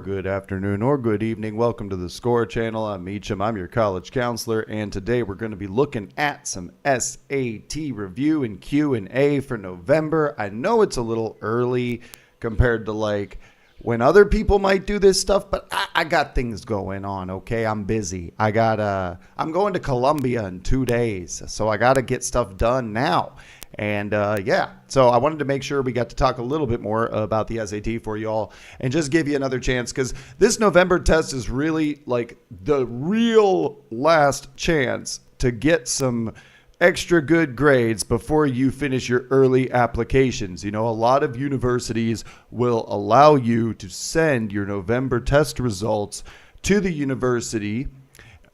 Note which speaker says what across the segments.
Speaker 1: Good afternoon or good evening. Welcome to the Score Channel. I'm Meacham. I'm your college counselor, and today we're going to be looking at some SAT review and Q&A for November. I know it's a little early compared to like when other people might do this stuff, but I got things going on. Okay, I'm busy. I'm going to Columbia in 2 days, so I got to get stuff done now. And so I wanted to make sure we got to talk a little bit more about the SAT for you all and just give you another chance, because this November test is really like the real last chance to get some extra good grades before you finish your early applications. You know, a lot of universities will allow you to send your November test results to the university,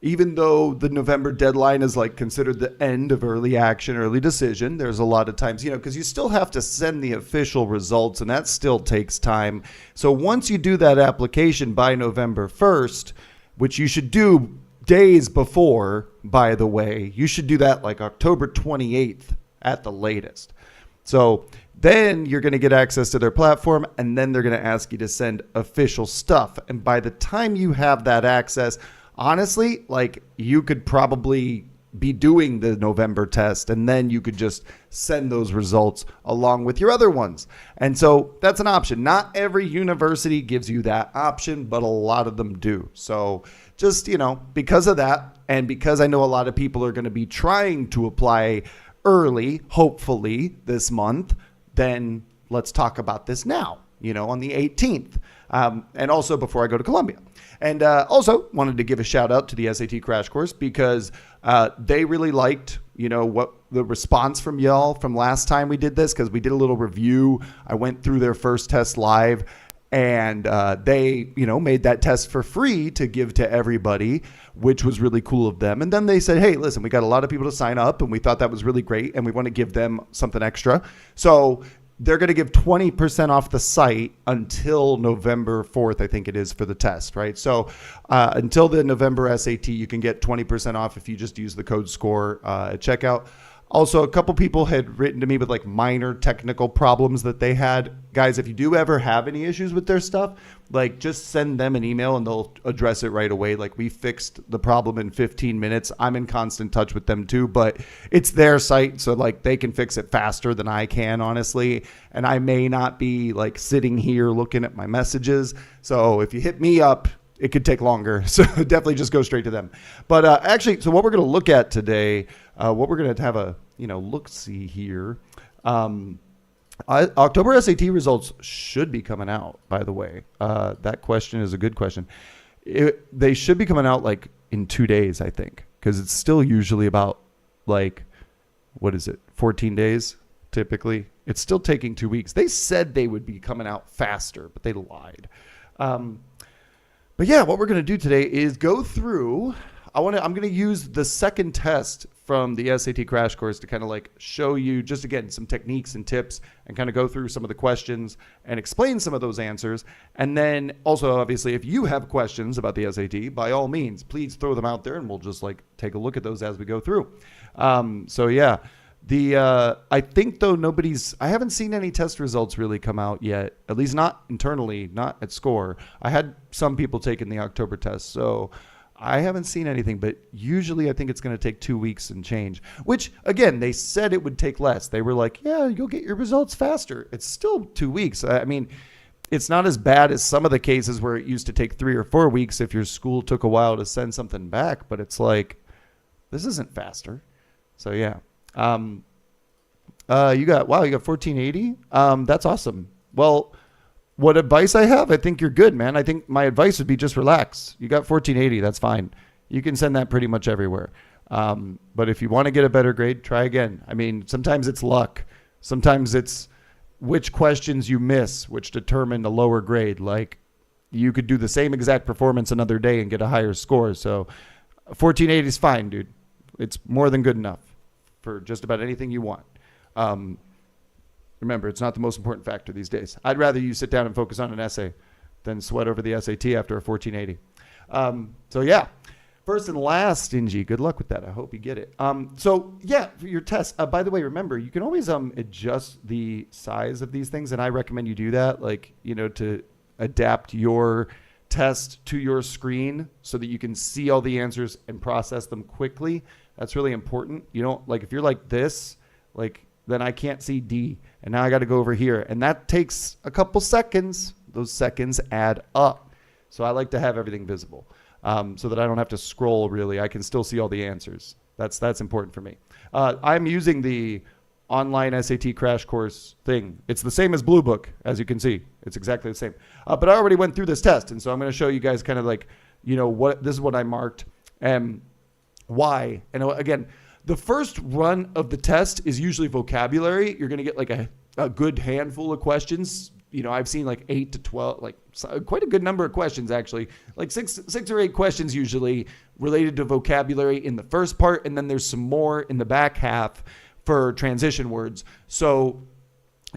Speaker 1: even though the November deadline is like considered the end of early action, early decision. There's a lot of times, because you still have to send the official results, and that still takes time. So once you do that application by November 1st, which you should do days before, by the way, you should do that like October 28th at the latest. So then you're going to get access to their platform, and then they're going to ask you to send official stuff. And by the time you have that access, honestly, like you could probably be doing the November test, and then you could just send those results along with your other ones. And so that's an option. Not every university gives you that option, but a lot of them do. So just, because of that, and because I know a lot of people are going to be trying to apply early, hopefully this month, then let's talk about this now, on the 18th. And also before I go to Columbia. And also wanted to give a shout out to the SAT Crash Course, because they really liked, what the response from y'all from last time we did this, because we did a little review. I went through their first test live, and they, made that test for free to give to everybody, which was really cool of them. And then they said, hey, listen, we got a lot of people to sign up, and we thought that was really great, and we want to give them something extra. So they're going to give 20% off the site until November 4th, I think it is, for the test, right? So until the November SAT, you can get 20% off if you just use the code SCORE at checkout. Also, a couple people had written to me with like minor technical problems that they had. Guys, if you do ever have any issues with their stuff, like just send them an email and they'll address it right away. Like we fixed the problem in 15 minutes. I'm in constant touch with them too, but it's their site, so like they can fix it faster than I can, honestly. And I may not be like sitting here looking at my messages. So if you hit me up, it could take longer. So definitely just go straight to them. But actually, so what we're going to look at today, what we're going to have a, look-see here. October SAT results should be coming out, by the way. That question is a good question. They should be coming out like in 2 days, I think, because it's still usually about like, 14 days typically. It's still taking 2 weeks. They said they would be coming out faster, but they lied. But yeah, what we're going to do today is go through. I'm going to use the second test from the SAT Crash Course to kind of like show you just, again, some techniques and tips, and kind of go through some of the questions and explain some of those answers. And then also, obviously, if you have questions about the SAT, by all means, please throw them out there, and we'll just like take a look at those as we go through. So yeah. I think though I haven't seen any test results really come out yet, at least not internally, not at SCORE. I had some people taking the October test, so I haven't seen anything, but usually I think it's going to take 2 weeks and change, which again, they said it would take less. They were like, yeah, you'll get your results faster. It's still 2 weeks. I mean, it's not as bad as some of the cases where it used to take 3 or 4 weeks if your school took a while to send something back, but it's like, this isn't faster. So yeah. You got 1480. That's awesome. Well, what advice I have? I think you're good, man. I think my advice would be just relax. You got 1480. That's fine. You can send that pretty much everywhere. But if you want to get a better grade, try again. I mean, sometimes it's luck. Sometimes it's which questions you miss, which determine a lower grade. Like you could do the same exact performance another day and get a higher score. So 1480 is fine, dude. It's more than good enough for just about anything you want. Remember, it's not the most important factor these days. I'd rather you sit down and focus on an essay than sweat over the SAT after a 1480. So yeah, first and last, Stingy, good luck with that. I hope you get it. So yeah, for your test, by the way, remember, you can always adjust the size of these things, and I recommend you do that, like, to adapt your test to your screen so that you can see all the answers and process them quickly. That's really important. You don't, like, if you're like this, like, then I can't see D, and now I got to go over here, and that takes a couple seconds. Those seconds add up. So I like to have everything visible, so that I don't have to scroll. Really, I can still see all the answers. That's important for me. I'm using the online SAT crash course thing. It's the same as Blue Book, as you can see. It's exactly the same. But I already went through this test, and so I'm going to show you guys kind of like, what this is what I marked and why. And again, the first run of the test is usually vocabulary. You're going to get like a good handful of questions. I've seen like 8 to 12, like quite a good number of questions actually, like six or eight questions usually related to vocabulary in the first part, and then there's some more in the back half for transition words. So,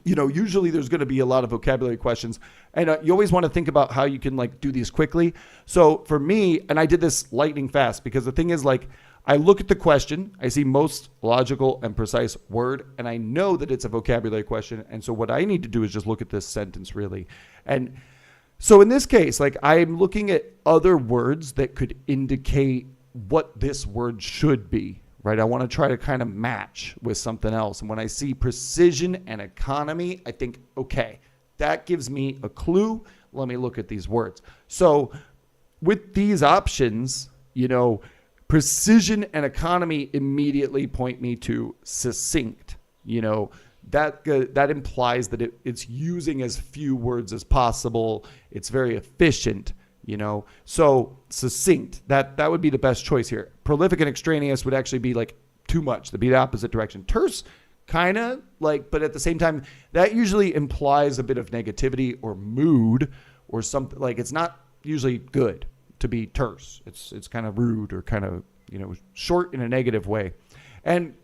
Speaker 1: usually there's going to be a lot of vocabulary questions, and you always want to think about how you can like do these quickly. So for me, and I did this lightning fast, because the thing is, like, I look at the question, I see most logical and precise word, and I know that it's a vocabulary question. And so what I need to do is just look at this sentence really. And so in this case, like, I'm looking at other words that could indicate what this word should be, right? I want to try to kind of match with something else. And when I see precision and economy, I think, okay, that gives me a clue. Let me look at these words. So with these options, precision and economy immediately point me to succinct. That implies that it's using as few words as possible. It's very efficient. So succinct, that would be the best choice here. Prolific and extraneous would actually be like too much. That'd be the opposite direction. Terse, kind of like, but at the same time, that usually implies a bit of negativity or mood or something. Like, it's not usually good to be terse. It's kind of rude or kind of, short in a negative way. And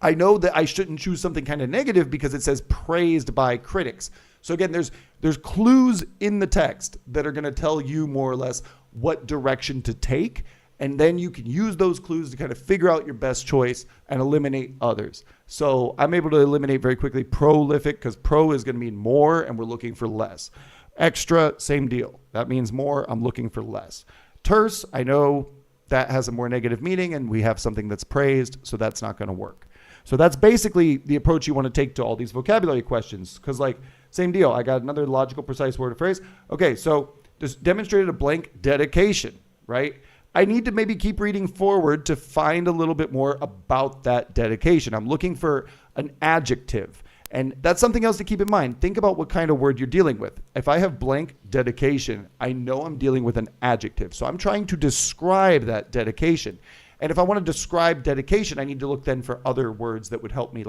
Speaker 1: I know that I shouldn't choose something kind of negative because it says praised by critics. So again, there's clues in the text that are going to tell you more or less what direction to take. And then you can use those clues to kind of figure out your best choice and eliminate others. So I'm able to eliminate very quickly prolific, because pro is going to mean more and we're looking for less. Extra, same deal. That means more. I'm looking for less. Terse, I know that has a more negative meaning and we have something that's praised, so that's not going to work. So that's basically the approach you want to take to all these vocabulary questions, because like, same deal. I got another logical, precise word or phrase. Okay, so this demonstrated a blank dedication, right? I need to maybe keep reading forward to find a little bit more about that dedication. I'm looking for an adjective. And that's something else to keep in mind. Think about what kind of word you're dealing with. If I have blank dedication, I know I'm dealing with an adjective. So I'm trying to describe that dedication. And if I want to describe dedication, I need to look then for other words that would help me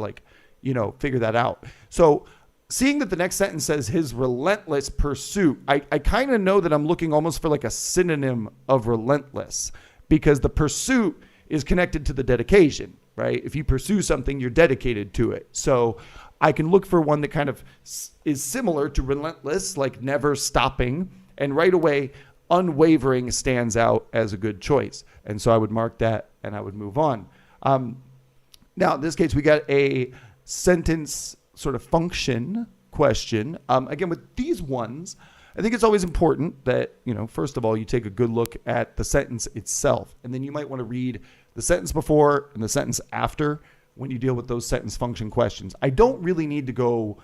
Speaker 1: figure that out. So seeing that the next sentence says his relentless pursuit, I kind of know that I'm looking almost for like a synonym of relentless, because the pursuit is connected to the dedication, right? If you pursue something, you're dedicated to it. So I can look for one that kind of is similar to relentless, like never stopping. And right away, unwavering stands out as a good choice. And so I would mark that and I would move on. Now, in this case, we got a sentence sort of function question. Again, with these ones, I think it's always important that, first of all, you take a good look at the sentence itself. And then you might want to read the sentence before and the sentence after when you deal with those sentence function questions. I don't really need to go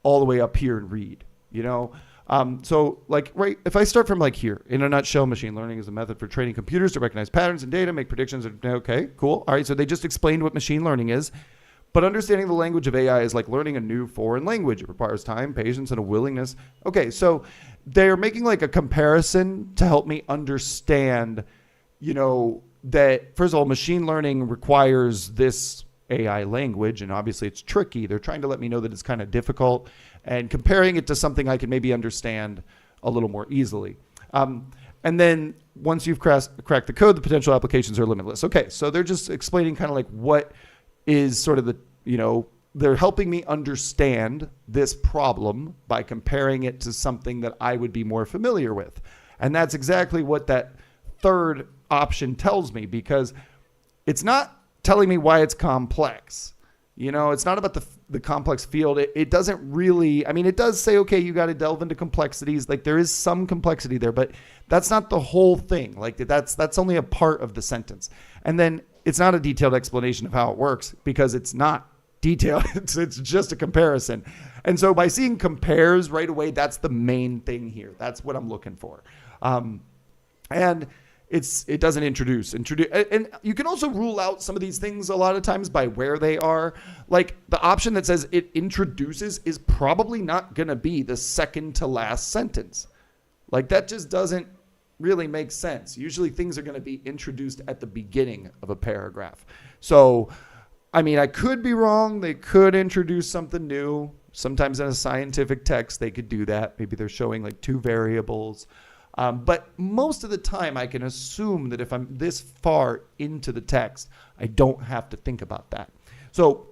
Speaker 1: all the way up here and read, So like, right, if I start from like here, in a nutshell, machine learning is a method for training computers to recognize patterns in data, make predictions. Okay, cool. All right, so they just explained what machine learning is. But understanding the language of AI is like learning a new foreign language. It requires time, patience, and a willingness. Okay, so they're making like a comparison to help me understand, that first of all, machine learning requires this AI language, and obviously it's tricky. They're trying to let me know that it's kind of difficult and comparing it to something I can maybe understand a little more easily. And then once you've cracked the code, the potential applications are limitless. Okay, so they're just explaining kind of like what is sort of the, they're helping me understand this problem by comparing it to something that I would be more familiar with. And that's exactly what that third option tells me, because it's not telling me why it's complex. It's not about the complex field. It doesn't really, it does say, okay, you got to delve into complexities. Like there is some complexity there, but that's not the whole thing. Like that's only a part of the sentence. And then it's not a detailed explanation of how it works because it's not detailed. It's just a comparison. And so by seeing compares right away, that's the main thing here. That's what I'm looking for. And it doesn't introduce, and you can also rule out some of these things a lot of times by where they are. Like the option that says it introduces is probably not going to be the second to last sentence. Like that just doesn't really make sense. Usually things are going to be introduced at the beginning of a paragraph. So, I could be wrong. They could introduce something new. Sometimes in a scientific text, they could do that. Maybe they're showing like two variables. But most of the time, I can assume that if I'm this far into the text, I don't have to think about that. So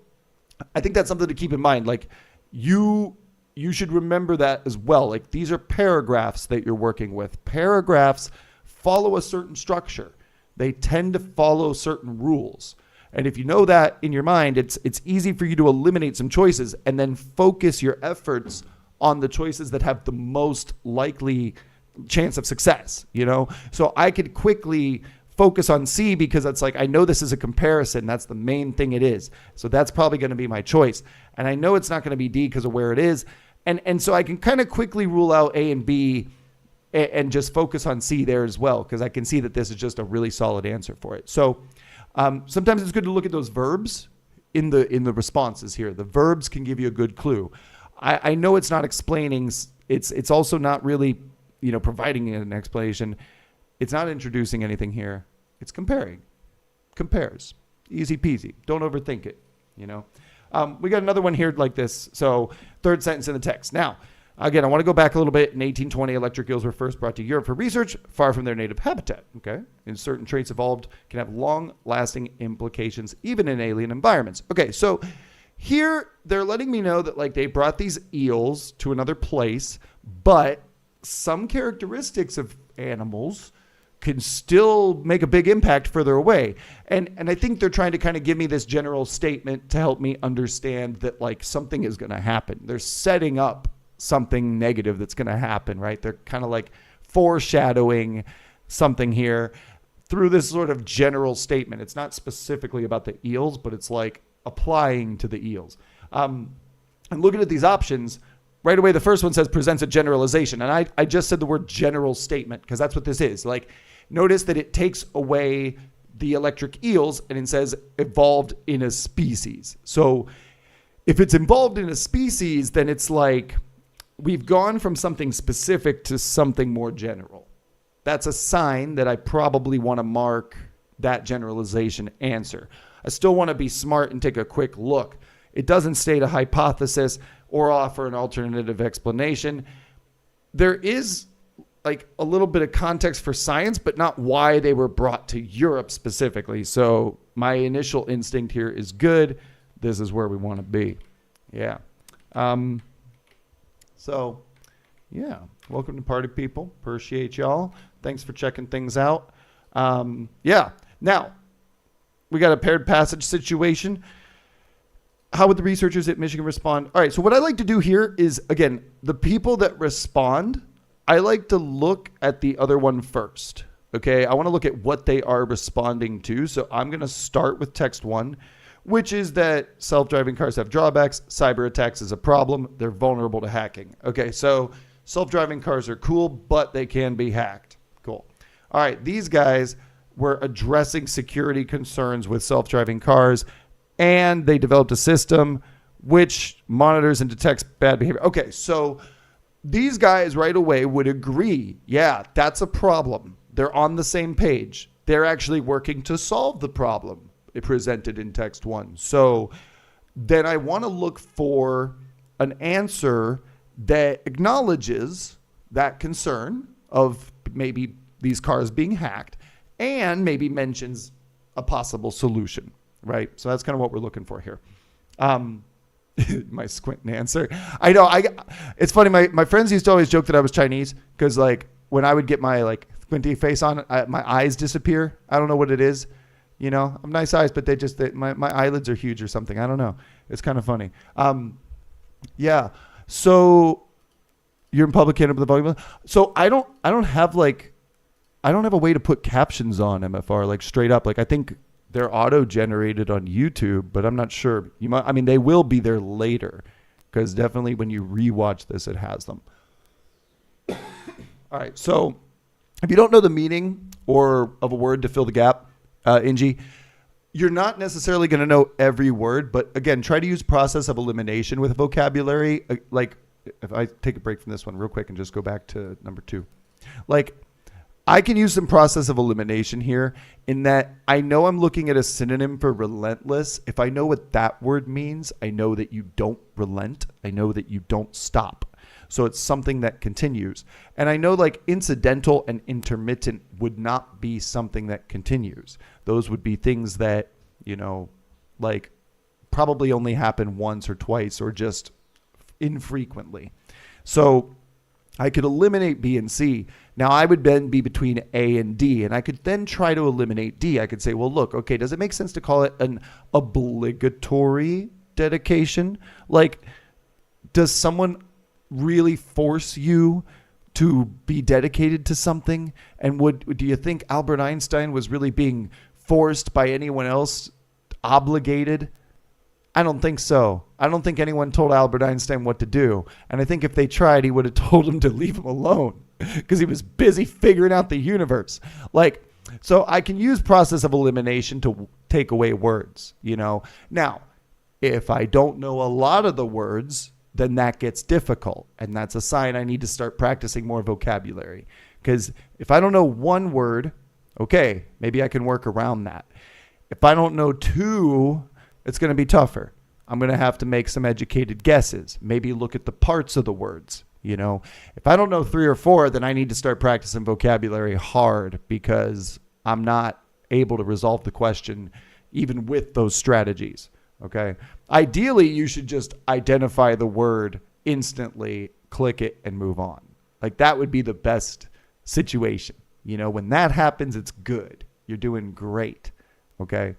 Speaker 1: I think that's something to keep in mind. Like you should remember that as well. Like these are paragraphs that you're working with. Paragraphs follow a certain structure. They tend to follow certain rules. And if you know that in your mind, it's easy for you to eliminate some choices and then focus your efforts on the choices that have the most likely chance of success, So I could quickly focus on C because it's like, I know this is a comparison. That's the main thing it is. So that's probably going to be my choice. And I know it's not going to be D because of where it is. And so I can kind of quickly rule out A and B and just focus on C there as well because I can see that this is just a really solid answer for it. So sometimes it's good to look at those verbs in the responses here. The verbs can give you a good clue. I know it's not explaining. It's also not really providing an explanation. It's not introducing anything here. It's comparing. Compares. Easy peasy. Don't overthink it, We got another one here like this. So third sentence in the text. Now, again, I want to go back a little bit. In 1820, electric eels were first brought to Europe for research, far from their native habitat. Okay, and certain traits evolved can have long-lasting implications, even in alien environments. Okay, so here they're letting me know that like they brought these eels to another place, but some characteristics of animals can still make a big impact further away. And I think they're trying to kind of give me this general statement to help me understand that like something is going to happen. They're setting up something negative that's going to happen, right? They're kind of like foreshadowing something here through this sort of general statement. It's not specifically about the eels, but it's like applying to the eels. And looking at these options, right away, the first one says presents a generalization. And I just said the word general statement because that's what this is. Like, notice that it takes away the electric eels and it says evolved in a species. So if it's involved in a species, then it's like we've gone from something specific to something more general. That's a sign that I probably want to mark that generalization answer. I still want to be smart and take a quick look. It doesn't state a hypothesis or offer an alternative explanation. There is like a little bit of context for science, but not why they were brought to Europe specifically. So my initial instinct here is good. This is where we want to be. Yeah. So yeah, welcome to Party People. Appreciate y'all. Thanks for checking things out. Yeah. Now we got a paired passage situation. How would the researchers at Michigan respond? All right, so what I like to do here is, again, the people that respond, I like to look at the other one first, okay? I want to look at what they are responding to. So I'm going to start with text one, which is that self-driving cars have drawbacks. Cyber attacks is a problem. They're vulnerable to hacking. Okay, so self-driving cars are cool, but they can be hacked. Cool. All right, these guys were addressing security concerns with self-driving cars, and they developed a system which monitors and detects bad behavior. Okay, so these guys right away would agree, yeah, that's a problem. They're on the same page. They're actually working to solve the problem presented in text one. So then I want to look for an answer that acknowledges that concern of maybe these cars being hacked and maybe mentions a possible solution. Right. So that's kind of what we're looking for here. My squinting answer. I know. It's funny. My friends used to always joke that I was Chinese because like when I would get my like squinty face on, my eyes disappear. I don't know what it is. You know, I'm nice eyes, but my eyelids are huge or something. I don't know. It's kind of funny. Yeah. So you're in public Canada with the volume. So I don't have a way to put captions on MFR, like straight up. Like I think they're auto generated on YouTube, but I'm not sure. They will be there later, because definitely when you rewatch this, it has them. All right. So if you don't know the meaning of a word to fill the gap, Ingy, you're not necessarily going to know every word, but again, try to use process of elimination with vocabulary. Like if I take a break from this one real quick and just go back to number 2, like I can use some process of elimination here in that I know I'm looking at a synonym for relentless. If I know what that word means, I know that you don't relent. I know that you don't stop. So it's something that continues. And I know like incidental and intermittent would not be something that continues. Those would be things that, like probably only happen once or twice or just infrequently. So I could eliminate B and C. Now I would then be between A and D, and I could then try to eliminate D. I could say, well, look, okay, does it make sense to call it an obligatory dedication? Like, does someone really force you to be dedicated to something? And do you think Albert Einstein was really being forced by anyone else, obligated? I don't think so. I don't think anyone told Albert Einstein what to do. And I think if they tried, he would have told him to leave him alone because he was busy figuring out the universe. Like, so I can use process of elimination to take away words, Now, if I don't know a lot of the words, then that gets difficult. And that's a sign I need to start practicing more vocabulary. Because if I don't know one word, okay, maybe I can work around that. If I don't know 2, it's going to be tougher. I'm going to have to make some educated guesses. Maybe look at the parts of the words. If I don't know 3 or 4, then I need to start practicing vocabulary hard because I'm not able to resolve the question even with those strategies. Okay. Ideally, you should just identify the word instantly, click it, and move on. Like that would be the best situation. When that happens, it's good. You're doing great. Okay.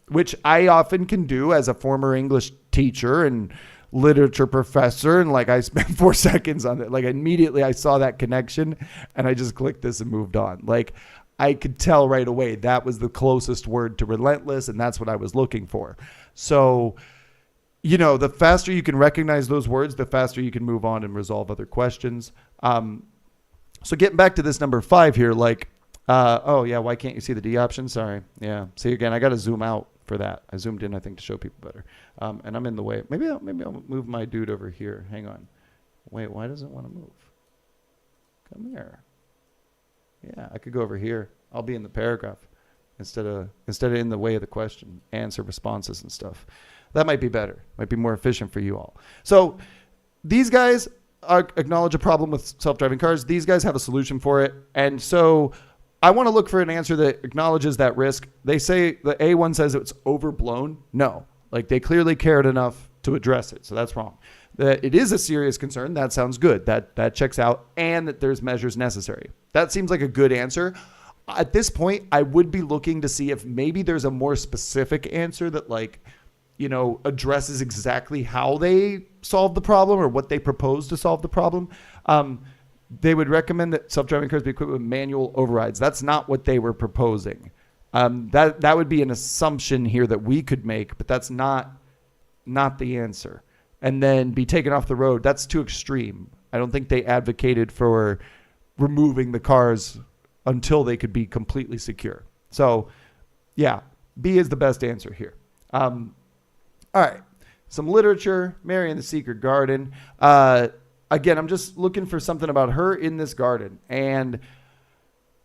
Speaker 1: Which I often can do as a former English teacher and literature professor. And like I spent 4 seconds on it. Like immediately I saw that connection and I just clicked this and moved on. Like I could tell right away that was the closest word to relentless, and that's what I was looking for. So, the faster you can recognize those words, the faster you can move on and resolve other questions. So getting back to this number 5 here, like, why can't you see the D option? Sorry. Yeah. See, again, I got to zoom out for that. I zoomed in, I think, to show people better. And I'm in the way. Maybe I'll move my dude over here. Hang on. Wait, why does it want to move? Come here. Yeah, I could go over here. I'll be in the paragraph instead of in the way of the question, answer responses and stuff. That might be better. Might be more efficient for you all. So these guys acknowledge a problem with self-driving cars. These guys have a solution for it. And so I want to look for an answer that acknowledges that risk. They say the A1 says it's overblown. No, like they clearly cared enough to address it. So that's wrong. That it is a serious concern. That sounds good. That checks out, and that there's measures necessary. That seems like a good answer. At this point, I would be looking to see if maybe there's a more specific answer that addresses exactly how they solve the problem or what they propose to solve the problem. They would recommend that self-driving cars be equipped with manual overrides. That's not what they were proposing. That would be an assumption here that we could make, but that's not the answer. And then be taken off the road. That's too extreme. I don't think they advocated for removing the cars until they could be completely secure. So, yeah, B is the best answer here. All right, some literature. Mary in the Secret Garden. Again, I'm just looking for something about her in this garden. And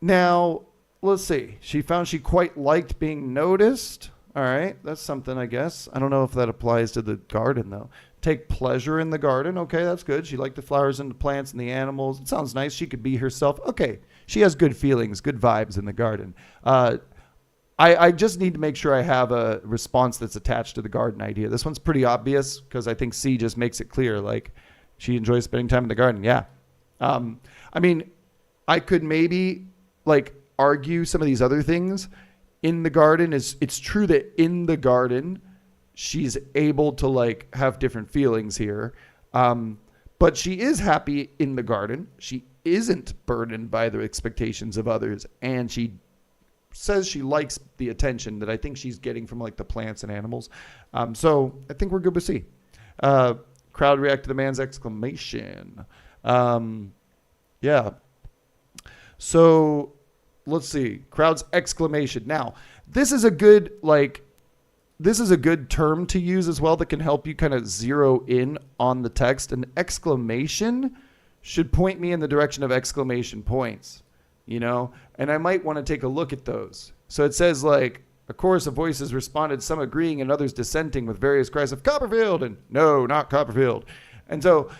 Speaker 1: now, let's see. She found she quite liked being noticed. All right, that's something, I guess. I don't know if that applies to the garden, though. Take pleasure in the garden. Okay, that's good. She liked the flowers and the plants and the animals. It sounds nice. She could be herself. Okay, she has good feelings, good vibes in the garden. I just need to make sure I have a response that's attached to the garden idea. This one's pretty obvious because I think C just makes it clear. Like, she enjoys spending time in the garden. Yeah. I mean, I could maybe, argue some of these other things in the garden it's true that in the garden she's able to like have different feelings here. But she is happy in the garden. She isn't burdened by the expectations of others. And she says she likes the attention that I think she's getting from like the plants and animals. So I think we're good with C. Crowd react to the man's exclamation. Yeah. So let's see. Crowd's exclamation. Now, this is a good term to use as well that can help you kind of zero in on the text. An exclamation should point me in the direction of exclamation points, you know? And I might want to take a look at those. So it says like, a chorus of voices responded, some agreeing and others dissenting with various cries of Copperfield and no, not Copperfield. And so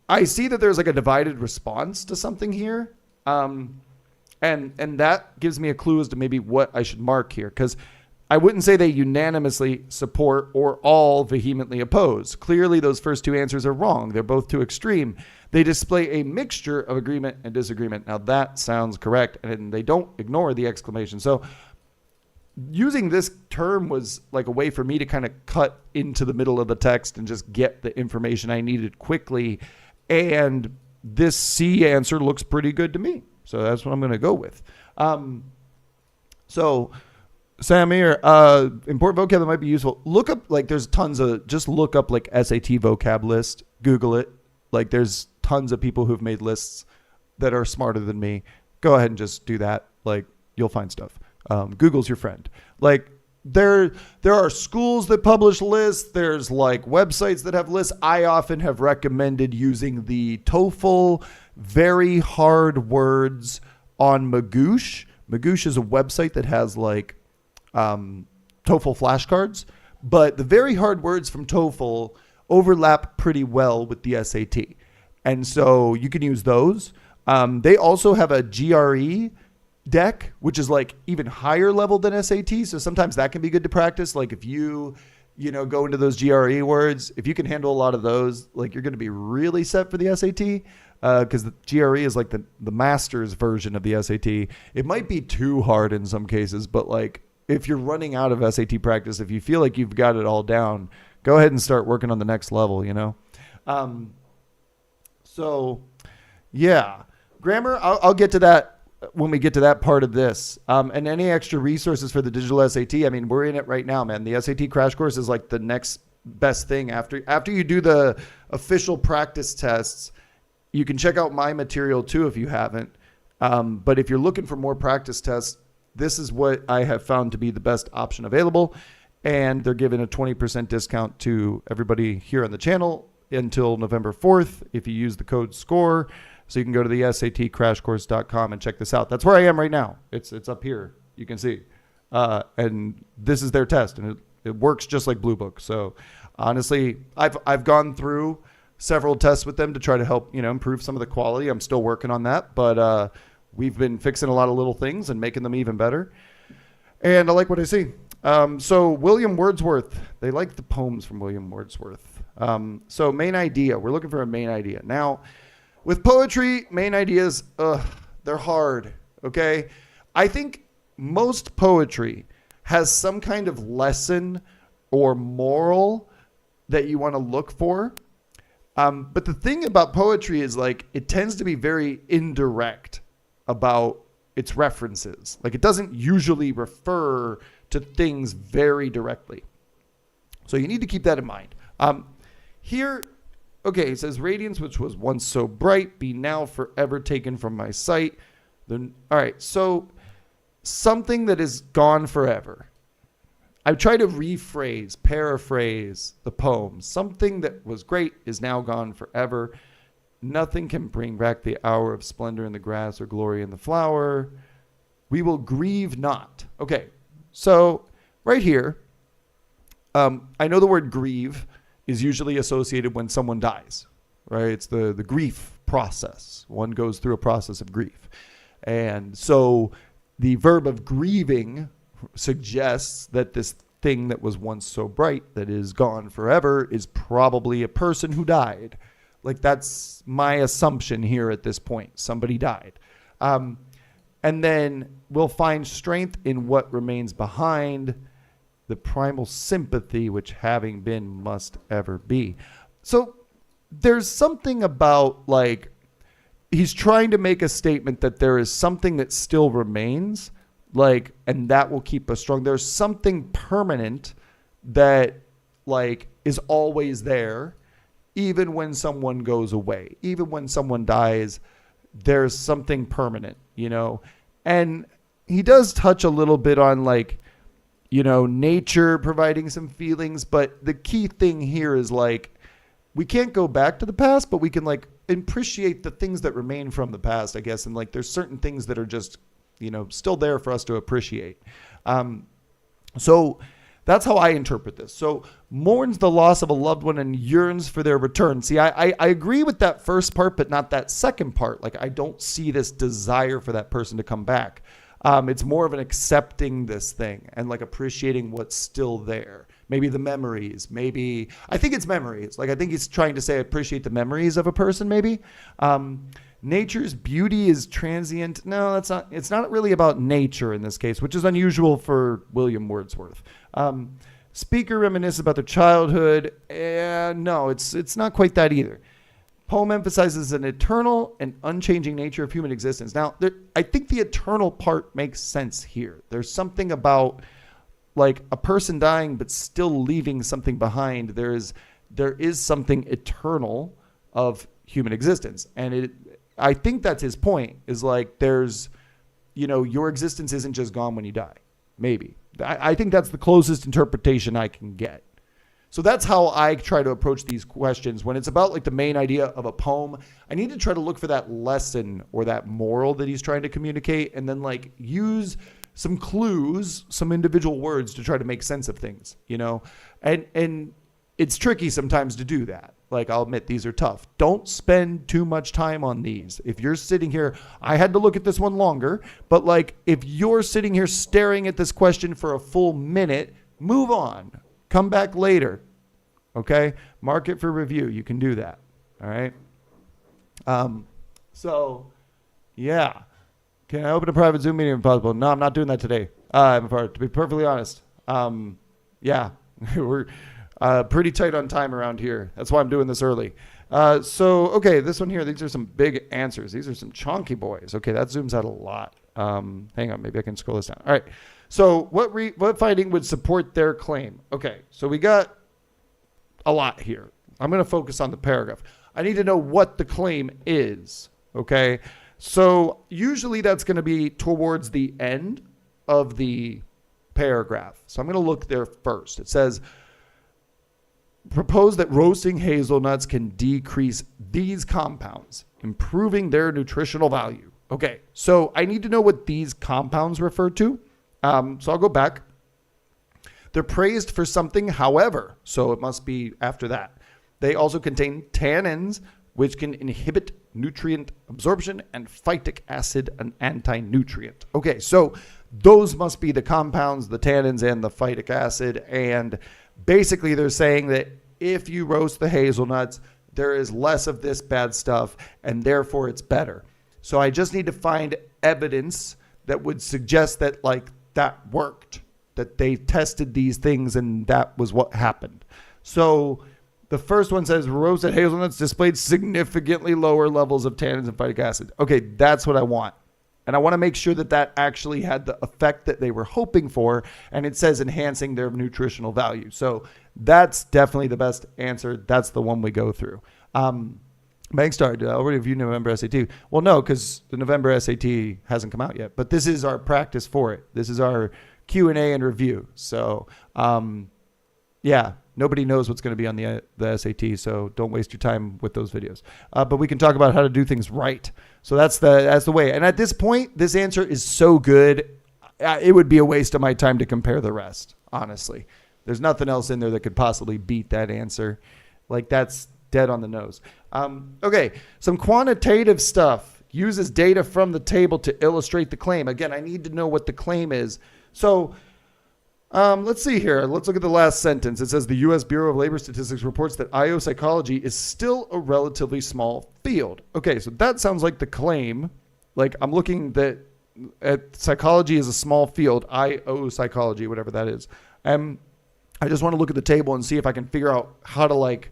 Speaker 1: I see that there's like a divided response to something here. And that gives me a clue as to maybe what I should mark here. Because I wouldn't say they unanimously support or all vehemently oppose. Clearly, those first two answers are wrong. They're both too extreme. They display a mixture of agreement and disagreement. Now, that sounds correct, and they don't ignore the exclamation. So using this term was like a way for me to kind of cut into the middle of the text and just get the information I needed quickly. And this C answer looks pretty good to me. So that's what I'm going to go with. So Samir, important vocab that might be useful. Look up, like there's tons of, just look up like SAT vocab list, Google it. Like there's tons of people who've made lists that are smarter than me. Go ahead and just do that. Like you'll find stuff. Google's your friend. Like there are schools that publish lists. There's like websites that have lists. I often have recommended using the TOEFL very hard words on Magoosh. Magoosh is a website that has like TOEFL flashcards, but the very hard words from TOEFL overlap pretty well with the SAT. And so you can use those. They also have a GRE deck, which is like even higher level than SAT. So sometimes that can be good to practice. Like if you go into those GRE words, if you can handle a lot of those, like you're going to be really set for the SAT. Because the GRE is like the master's version of the SAT. It might be too hard in some cases, but like if you're running out of SAT practice, if you feel like you've got it all down, go ahead and start working on the next level, you know? So yeah, grammar, I'll get to that when we get to that part of this. And any extra resources for the digital SAT, I mean, we're in it right now, man. The SAT crash course is like the next best thing after you do the official practice tests. You can check out my material too if you haven't. But if you're looking for more practice tests, this is what I have found to be the best option available. And they're giving a 20% discount to everybody here on the channel until November 4th if you use the code SCORE. So you can go to the SATcrashcourse.com and check this out. That's where I am right now. It's up here. You can see. And this is their test. And it works just like Blue Book. So honestly, I've gone through several tests with them to try to help, improve some of the quality. I'm still working on that, but we've been fixing a lot of little things and making them even better. And I like what I see. So William Wordsworth, they like the poems from William Wordsworth. So main idea, we're looking for a main idea. Now, with poetry, main ideas, they're hard, okay? I think most poetry has some kind of lesson or moral that you want to look for. But the thing about poetry is like it tends to be very indirect about its references. Like it doesn't usually refer to things very directly. So you need to keep that in mind. Here, okay, it says radiance, which was once so bright, be now forever taken from my sight. All right, so something that is gone forever. I try to paraphrase the poem. Something that was great is now gone forever. Nothing can bring back the hour of splendor in the grass or glory in the flower. We will grieve not. Okay, so right here, I know the word grieve is usually associated when someone dies, right? It's the grief process. One goes through a process of grief. And so the verb of grieving suggests that this thing that was once so bright that is gone forever is probably a person who died. Like that's my assumption here at this point. Somebody died. And then we'll find strength in what remains behind, the primal sympathy which having been must ever be. So there's something about, like, he's trying to make a statement that there is something that still remains, like, and that will keep us strong. There's something permanent that, like, is always there, even when someone goes away, even when someone dies, there's something permanent, you know? And he does touch a little bit on, like, you know, nature providing some feelings, but the key thing here is, like, we can't go back to the past, but we can, like, appreciate the things that remain from the past, I guess. And, like, there's certain things that are just, you know, still there for us to appreciate. So that's how I interpret this. So mourns the loss of a loved one and yearns for their return. See, I agree with that first part, but not that second part. Like, I don't see this desire for that person to come back. It's more of an accepting this thing and, like, appreciating what's still there. Maybe the memories, maybe, I think it's memories. Like, I think he's trying to say appreciate the memories of a person, maybe. Nature's beauty is transient. No, that's not, it's not really about nature in this case, which is unusual for William Wordsworth. Speaker reminisce about their childhood. No, it's not quite that either. Poem emphasizes an eternal and unchanging nature of human existence. Now, I think the eternal part makes sense here. There's something about, like, a person dying but still leaving something behind. There is something eternal of human existence. And I think that's his point, is, like, there's, you know, your existence isn't just gone when you die. Maybe. I think that's the closest interpretation I can get. So that's how I try to approach these questions. When it's about, like, the main idea of a poem, I need to try to look for that lesson or that moral that he's trying to communicate, and then, like, use some clues, some individual words to try to make sense of things, you know? And it's tricky sometimes to do that. Like, I'll admit, these are tough. Don't spend too much time on these. If you're sitting here, I had to look at this one longer, but, like, if you're sitting here staring at this question for a full minute, move on. Come back later, okay? Mark it for review. You can do that, all right? So, yeah. Can I open a private Zoom meeting if possible? No, I'm not doing that today. To be perfectly honest. Yeah, we're pretty tight on time around here. That's why I'm doing this early. Okay, this one here, these are some big answers. These are some chunky boys. Okay, that zooms out a lot. Hang on, maybe I can scroll this down. All right. So what finding would support their claim? Okay, so we got a lot here. I'm going to focus on the paragraph. I need to know what the claim is, okay? So usually that's going to be towards the end of the paragraph. So I'm going to look there first. It says, propose that roasting hazelnuts can decrease these compounds, improving their nutritional value. Okay, so I need to know what these compounds refer to. So I'll go back. They're praised for something, however, so it must be after that. They also contain tannins, which can inhibit nutrient absorption, and phytic acid, an anti-nutrient. Okay, so those must be the compounds, the tannins and the phytic acid. And basically they're saying that if you roast the hazelnuts, there is less of this bad stuff, and therefore it's better. So I just need to find evidence that would suggest that, like, that worked, that they tested these things and that was what happened. So the first one says roasted hazelnuts displayed significantly lower levels of tannins and phytic acid. Okay, that's what I want. And I want to make sure that that actually had the effect that they were hoping for. And it says enhancing their nutritional value. So that's definitely the best answer. That's the one we go through. Bank Star, did I already review November SAT? Well, no, because the November SAT hasn't come out yet. But this is our practice for it. This is our Q&A and review. So, yeah, nobody knows what's going to be on the SAT, so don't waste your time with those videos. But we can talk about how to do things right. So that's the way. And at this point, this answer is so good, it would be a waste of my time to compare the rest, honestly. There's nothing else in there that could possibly beat that answer. Like, that's dead on the nose. Okay, some quantitative stuff. Uses data from the table to illustrate the claim. Again, I need to know what the claim is. So let's see here. Let's look at the last sentence. It says the U.S. Bureau of Labor Statistics reports that IO psychology is still a relatively small field. Okay, so that sounds like the claim. Like, I'm looking that psychology is a small field, IO psychology, whatever that is. I just want to look at the table and see if I can figure out how to like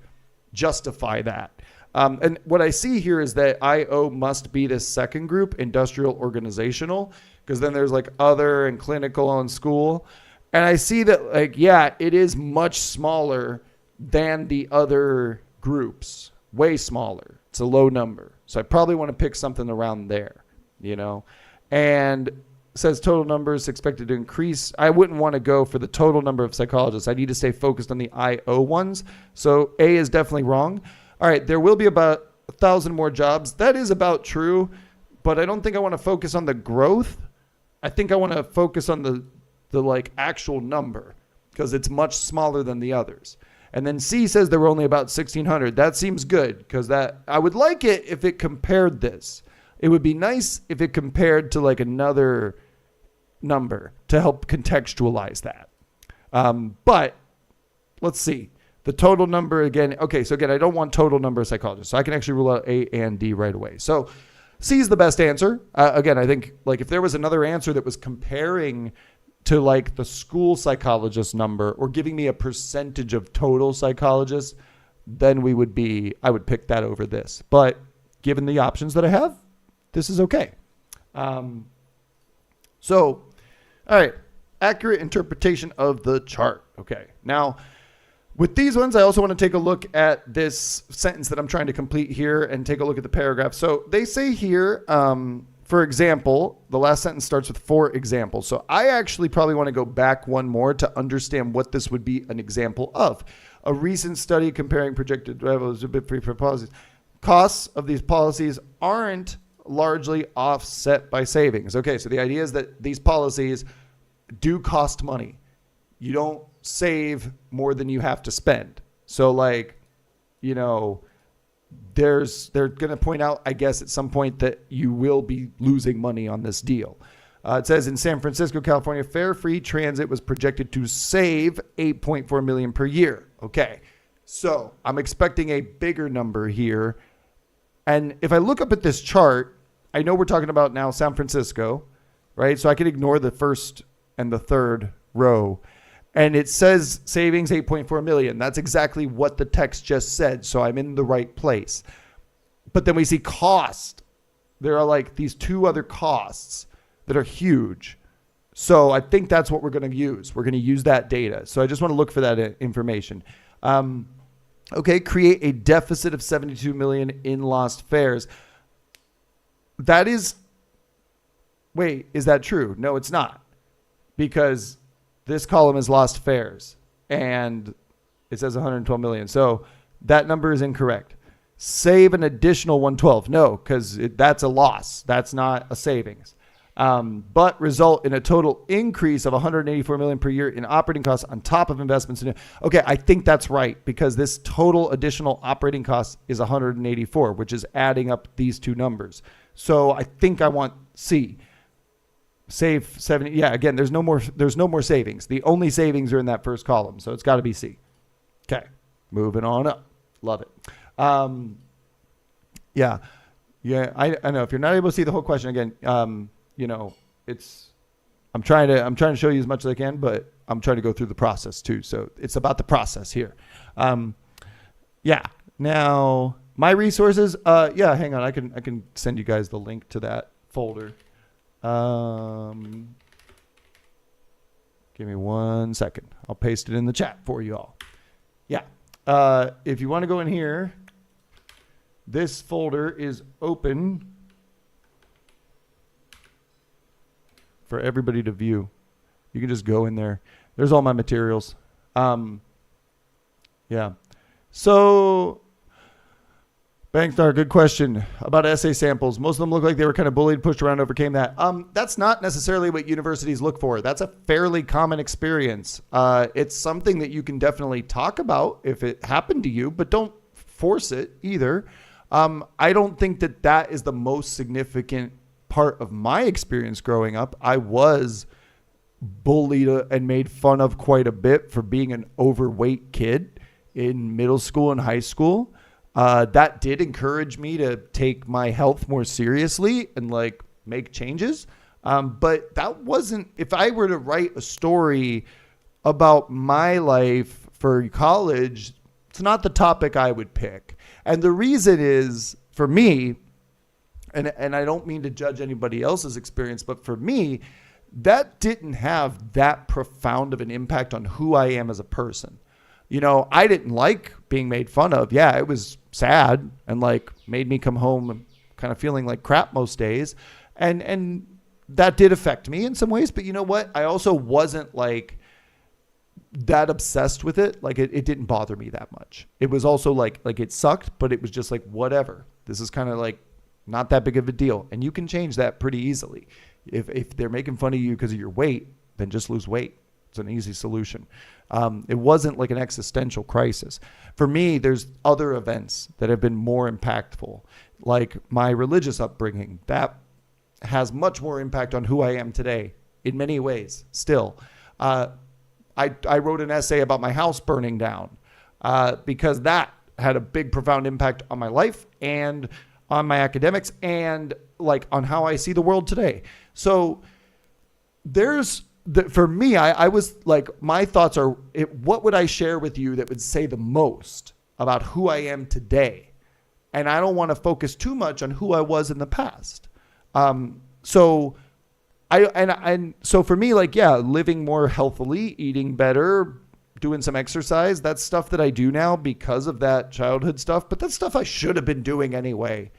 Speaker 1: justify that. And what I see here is that IO must be this second group, industrial organizational, because then there's like other and clinical and school. And I see that like, yeah, it is much smaller than the other groups, way smaller. It's a low number. So I probably want to pick something around there, you know, and it says total numbers expected to increase. I wouldn't want to go for the total number of psychologists. I need to stay focused on the IO ones. So A is definitely wrong. All right, there will be about 1,000 more jobs. That is about true, but I don't think I want to focus on the growth. I think I want to focus on the like actual number because it's much smaller than the others. And then C says there were only about 1,600. That seems good because that I would like it if it compared this. It would be nice if it compared to like another number to help contextualize that. But let's see. The total number again. Okay, so again, I don't want total number of psychologists. So I can actually rule out A and D right away. So C is the best answer. Again, I think like if there was another answer that was comparing to like the school psychologist number or giving me a percentage of total psychologists, then I would pick that over this. But given the options that I have, this is okay. So, all right, accurate interpretation of the chart. Okay, now with these ones, I also want to take a look at this sentence that I'm trying to complete here and take a look at the paragraph. So they say here, for example, the last sentence starts with for example. So I actually probably want to go back one more to understand what this would be an example of. A recent study comparing projected revenues with free policies. Costs of these policies aren't largely offset by savings. Okay, so the idea is that these policies do cost money. You don't save more than you have to spend. So like, you know, they're going to point out, I guess, at some point that you will be losing money on this deal. It says in San Francisco, California, fare free transit was projected to save $8.4 million per year. Okay, so I'm expecting a bigger number here. And if I look up at this chart, I know we're talking about now San Francisco, right? So I can ignore the first and the third row. And it says savings 8.4 million. That's exactly what the text just said. So I'm in the right place. But then we see cost. There are like these two other costs that are huge. So I think that's what we're going to use. We're going to use that data. So I just want to look for that information. Okay, create a deficit of 72 million in lost fares. That is, wait, is that true? No, it's not. Because this column is lost fares and it says 112 million. So that number is incorrect. Save an additional 112. No, because that's a loss. That's not a savings. But result in a total increase of 184 million per year in operating costs on top of investments. Okay, I think that's right because this total additional operating cost is 184, which is adding up these two numbers. So I think I want C. Save 70. Yeah, again, there's no more savings. The only savings are in that first column. So it's got to be C. Okay, moving on up. Love it. Yeah. I know if you're not able to see the whole question again, you know, I'm trying to show you as much as I can, but I'm trying to go through the process too. So it's about the process here. Yeah. Now my resources, yeah, hang on. I can send you guys the link to that folder. Give me 1 second. I'll paste it in the chat for you all. Yeah. If you want to go in here, this folder is open for everybody to view. You can just go in there. There's all my materials. Yeah. So Bangstar, good question about essay samples. Most of them look like they were kind of bullied, pushed around, overcame that. That's not necessarily what universities look for. That's a fairly common experience. It's something that you can definitely talk about if it happened to you, but don't force it either. I don't think that is the most significant part of my experience growing up. I was bullied and made fun of quite a bit for being an overweight kid in middle school and high school. That did encourage me to take my health more seriously and like make changes. But that wasn't, if I were to write a story about my life for college, it's not the topic I would pick. And the reason is, for me, and I don't mean to judge anybody else's experience, but for me, that didn't have that profound of an impact on who I am as a person. I didn't like being made fun of. Yeah, it was sad and like made me come home kind of feeling like crap most days. And that did affect me in some ways. But you know what? I also wasn't like that obsessed with it. Like it didn't bother me that much. It was also like it sucked, but it was just like, whatever. This is kind of like not that big of a deal. And you can change that pretty easily. If they're making fun of you because of your weight, then just lose weight. It's an easy solution. It wasn't like an existential crisis. For me, there's other events that have been more impactful, like my religious upbringing. That has much more impact on who I am today in many ways still. I wrote an essay about my house burning down because that had a big, profound impact on my life and on my academics and like on how I see the world today. So for me, I was like, my thoughts are, what would I share with you that would say the most about who I am today? And I don't want to focus too much on who I was in the past. So for me, like, yeah, living more healthily, eating better, doing some exercise, that's stuff that I do now because of that childhood stuff, but that's stuff I should have been doing anyway.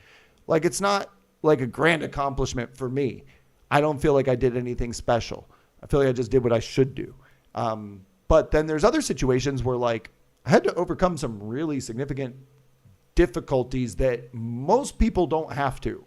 Speaker 1: Like, it's not like a grand accomplishment for me. I don't feel like I did anything special. I feel like I just did what I should do. But then there's other situations where like I had to overcome some really significant difficulties that most people don't have to.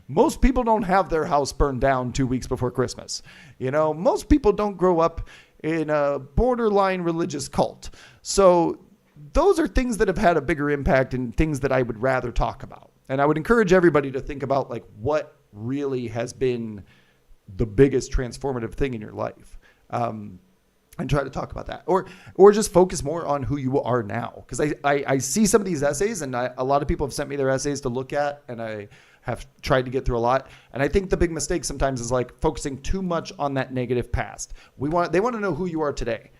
Speaker 1: Most people don't have their house burned down 2 weeks before Christmas. Most people don't grow up in a borderline religious cult. So those are things that have had a bigger impact and things that I would rather talk about. And I would encourage everybody to think about like what really has been the biggest transformative thing in your life. And try to talk about that, or just focus more on who you are now. Because I see some of these essays, and a lot of people have sent me their essays to look at, and I have tried to get through a lot. And I think the big mistake sometimes is like focusing too much on that negative past. They want to know who you are today,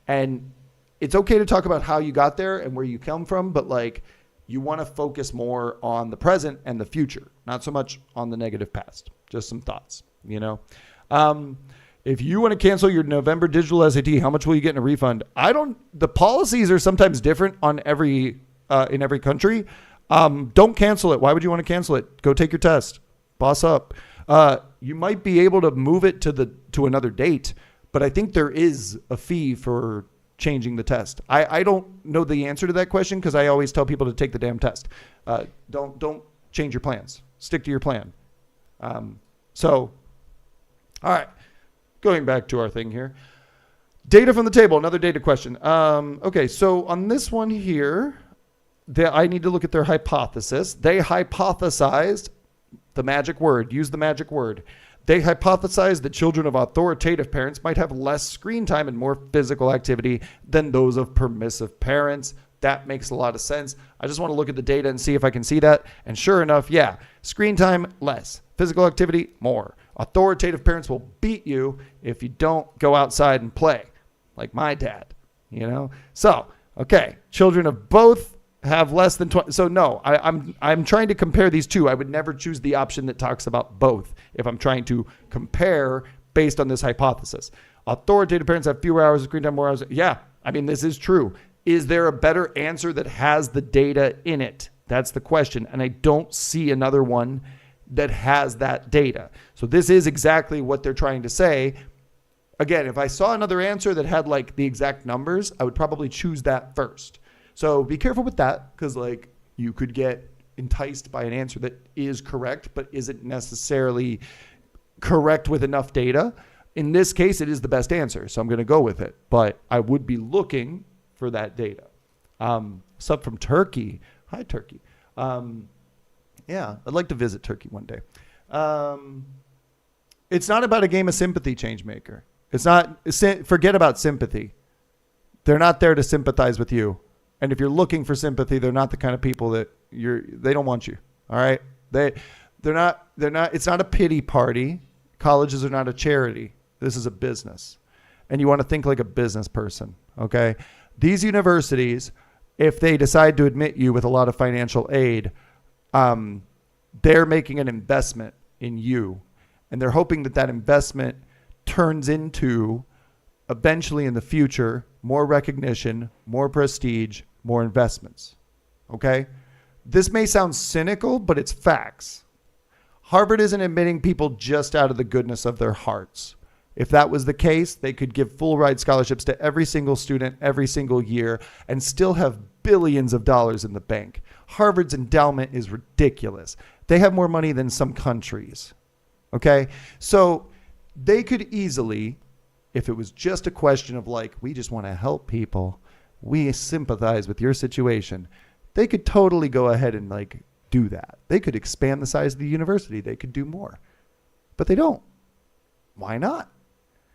Speaker 1: and it's okay to talk about how you got there and where you come from, but like you want to focus more on the present and the future, not so much on the negative past. Just some thoughts, If you want to cancel your November digital SAT, how much will you get in a refund? The policies are sometimes different on in every country. Don't cancel it. Why would you want to cancel it? Go take your test. Boss up. You might be able to move it to another date, but I think there is a fee for changing the test. I don't know the answer to that question because I always tell people to take the damn test. Don't change your plans. Stick to your plan. All right. Going back to our thing here. Data from the table, another data question. Okay, so on this one here, I need to look at their hypothesis. They hypothesized the magic word. Use the magic word. They hypothesized that children of authoritative parents might have less screen time and more physical activity than those of permissive parents. That makes a lot of sense. I just want to look at the data and see if I can see that. And sure enough, yeah, screen time, less. Physical activity, more. Authoritative parents will beat you if you don't go outside and play, like my dad, So, okay, children of both have less than 20. So no, I'm trying to compare these two. I would never choose the option that talks about both if I'm trying to compare based on this hypothesis. Authoritative parents have fewer hours of screen time, more hours. Yeah, I mean, this is true. Is there a better answer that has the data in it? That's the question. And I don't see another one that has that data. So this is exactly what they're trying to say. Again, if I saw another answer that had like the exact numbers, I would probably choose that first. So be careful with that because like you could get enticed by an answer that is correct, but isn't necessarily correct with enough data. In this case, it is the best answer. So I'm going to go with it, but I would be looking for that data. Sub from Turkey. Hi, Turkey. Yeah, I'd like to visit Turkey one day. It's not about a game of sympathy, Changemaker. It's not, forget about sympathy. They're not there to sympathize with you. And if you're looking for sympathy, they're not the kind of people that they don't want you. All right. They're not, it's not a pity party Colleges are not a charity. This is a business. And you want to think like a business person, okay? These universities, if they decide to admit you with a lot of financial aid, they're making an investment in you. And they're hoping that that investment turns into, eventually in the future, more recognition, more prestige, more investments, okay? This may sound cynical, but it's facts. Harvard isn't admitting people just out of the goodness of their hearts. If that was the case, they could give full ride scholarships to every single student every single year and still have billions of dollars in the bank. Harvard's endowment is ridiculous. They have more money than some countries. Okay? So they could easily, if it was just a question of like, we just want to help people, we sympathize with your situation, they could totally go ahead and like do that. They could expand the size of the university. They could do more. But they don't. Why not?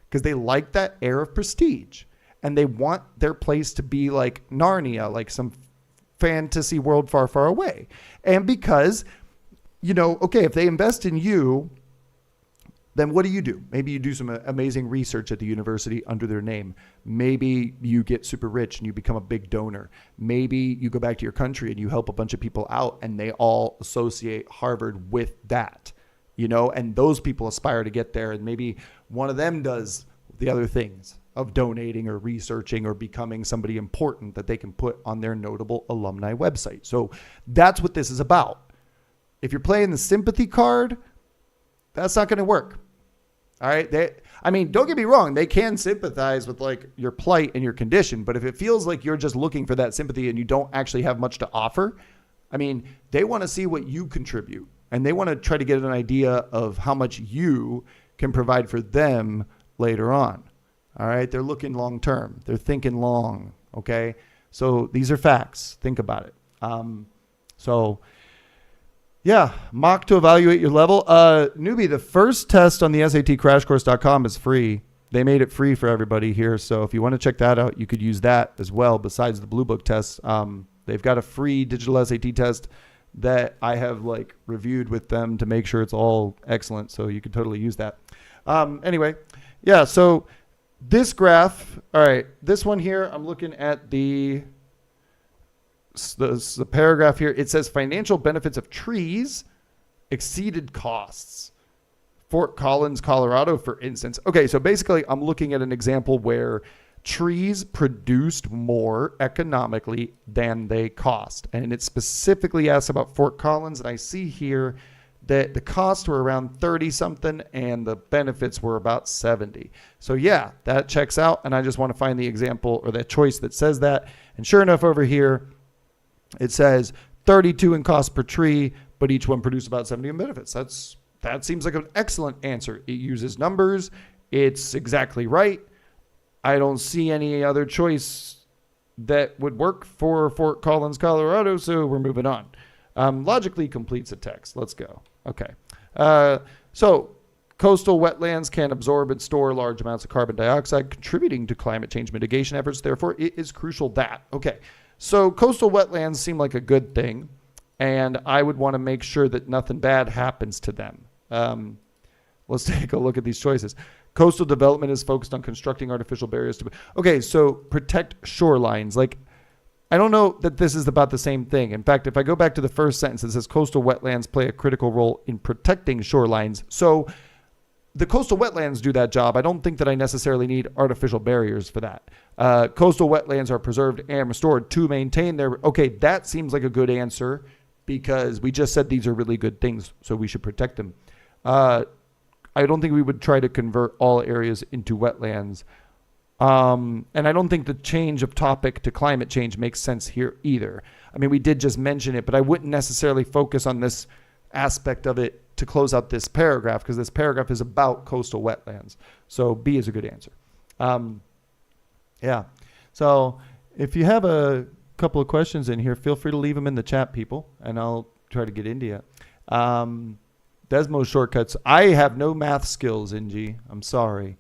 Speaker 1: Because they like that air of prestige. And they want their place to be like Narnia, like some fantasy world far, far away. And because, you know, okay, if they invest in you, then what do? Maybe you do some amazing research at the university under their name. Maybe you get super rich and you become a big donor. Maybe you go back to your country and you help a bunch of people out and they all associate Harvard with that, you know, and those people aspire to get there. And maybe one of them does the other things of donating or researching or becoming somebody important that they can put on their notable alumni website. So that's what this is about. If you're playing the sympathy card, that's not going to work. All right. Don't get me wrong. They can sympathize with like your plight and your condition. But if it feels like you're just looking for that sympathy and you don't actually have much to offer, they want to see what you contribute and they want to try to get an idea of how much you can provide for them later on. All right. They're looking long term. They're thinking long. Okay. So these are facts. Think about it. Yeah, mock to evaluate your level. Newbie, the first test on the SATCrashcourse.com is free. They made it free for everybody here. So if you want to check that out, you could use that as well besides the Blue Book test. They've got a free digital SAT test that I have like reviewed with them to make sure it's all excellent. So you could totally use that. Anyway, yeah, so this graph, all right, this one here, I'm looking at the paragraph here. It says financial benefits of trees exceeded costs. Fort Collins, Colorado, for instance. Okay, so basically I'm looking at an example where trees produced more economically than they cost. And it specifically asks about Fort Collins. And I see here that the costs were around 30 something and the benefits were about 70. So yeah, that checks out. And I just want to find the example or that choice that says that. And sure enough, over here, it says 32 in cost per tree, but each one produced about 70 in benefits. That seems like an excellent answer. It uses numbers. It's exactly right. I don't see any other choice that would work for Fort Collins, Colorado, so we're moving on. Logically completes a text. Let's go. Okay. So coastal wetlands can absorb and store large amounts of carbon dioxide, contributing to climate change mitigation efforts. Therefore, it is crucial that. Okay. So coastal wetlands seem like a good thing, and I would want to make sure that nothing bad happens to them. Let's take a look at these choices. Coastal development is focused on constructing artificial barriers to... Okay, so protect shorelines. Like, I don't know that this is about the same thing. In fact, if I go back to the first sentence, it says coastal wetlands play a critical role in protecting shorelines. So the coastal wetlands do that job. I don't think that I necessarily need artificial barriers for that. Coastal wetlands are preserved and restored to maintain their... Okay, that seems like a good answer because we just said these are really good things, so we should protect them. I don't think we would try to convert all areas into wetlands. And I don't think the change of topic to climate change makes sense here either. We did just mention it, but I wouldn't necessarily focus on this aspect of it to close out this paragraph because this paragraph is about coastal wetlands. So B is a good answer. Yeah. So if you have a couple of questions in here, feel free to leave them in the chat, people, and I'll try to get into it. Desmo shortcuts. I have no math skills, NG. I'm sorry.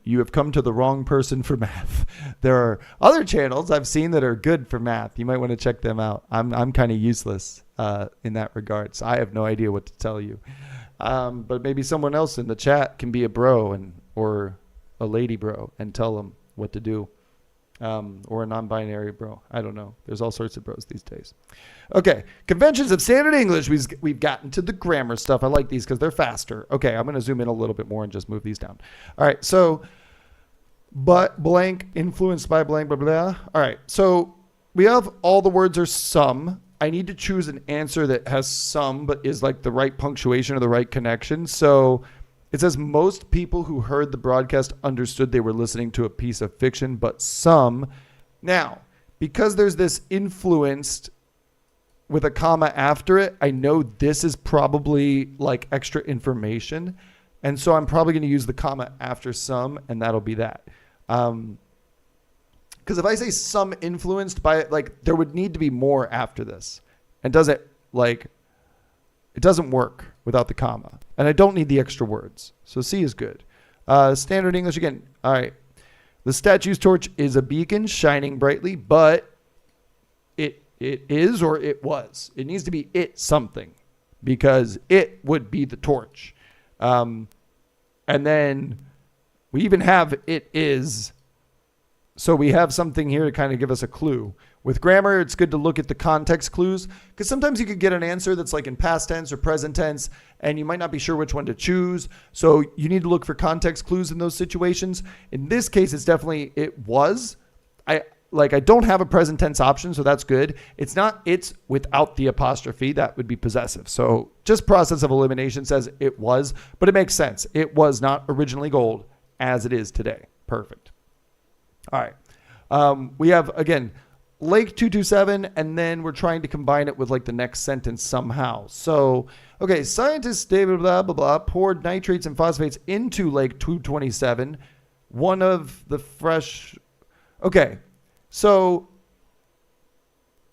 Speaker 1: You have come to the wrong person for math. There are other channels I've seen that are good for math. You might want to check them out. I'm kind of useless in that regard, so I have no idea what to tell you. But maybe someone else in the chat can be a bro or a lady bro and tell them what to do. Or a non-binary bro. I don't know. There's all sorts of bros these days. Okay. Conventions of standard English. We've gotten to the grammar stuff. I like these because they're faster. Okay. I'm going to zoom in a little bit more and just move these down. All right. So, but blank influenced by blank, blah, blah, blah. All right. So we have all the words are some. I need to choose an answer that has some, but is like the right punctuation or the right connection. So it says most people who heard the broadcast understood they were listening to a piece of fiction, but some. Now, because there's this influenced with a comma after it, I know this is probably like extra information. And so I'm probably going to use the comma after some, and that'll be that. Because if I say some influenced by it, like there would need to be more after this. And it doesn't work without the comma. And I don't need the extra words. So C is good. Standard English again. All right. The statue's torch is a beacon shining brightly, but it is or it was. It needs to be it something because it would be the torch. And then we even have it is. So we have something here to kind of give us a clue. With grammar, it's good to look at the context clues because sometimes you could get an answer that's like in past tense or present tense and you might not be sure which one to choose. So you need to look for context clues in those situations. In this case, it's definitely it was. I don't have a present tense option, so that's good. It's not it's without the apostrophe. That would be possessive. So just process of elimination says it was, but it makes sense. It was not originally gold as it is today. Perfect. All right. We have, again, Lake 227, and then we're trying to combine it with like the next sentence somehow. So, okay, scientists, David, blah, blah, blah, poured nitrates and phosphates into Lake 227. One of the fresh... Okay, so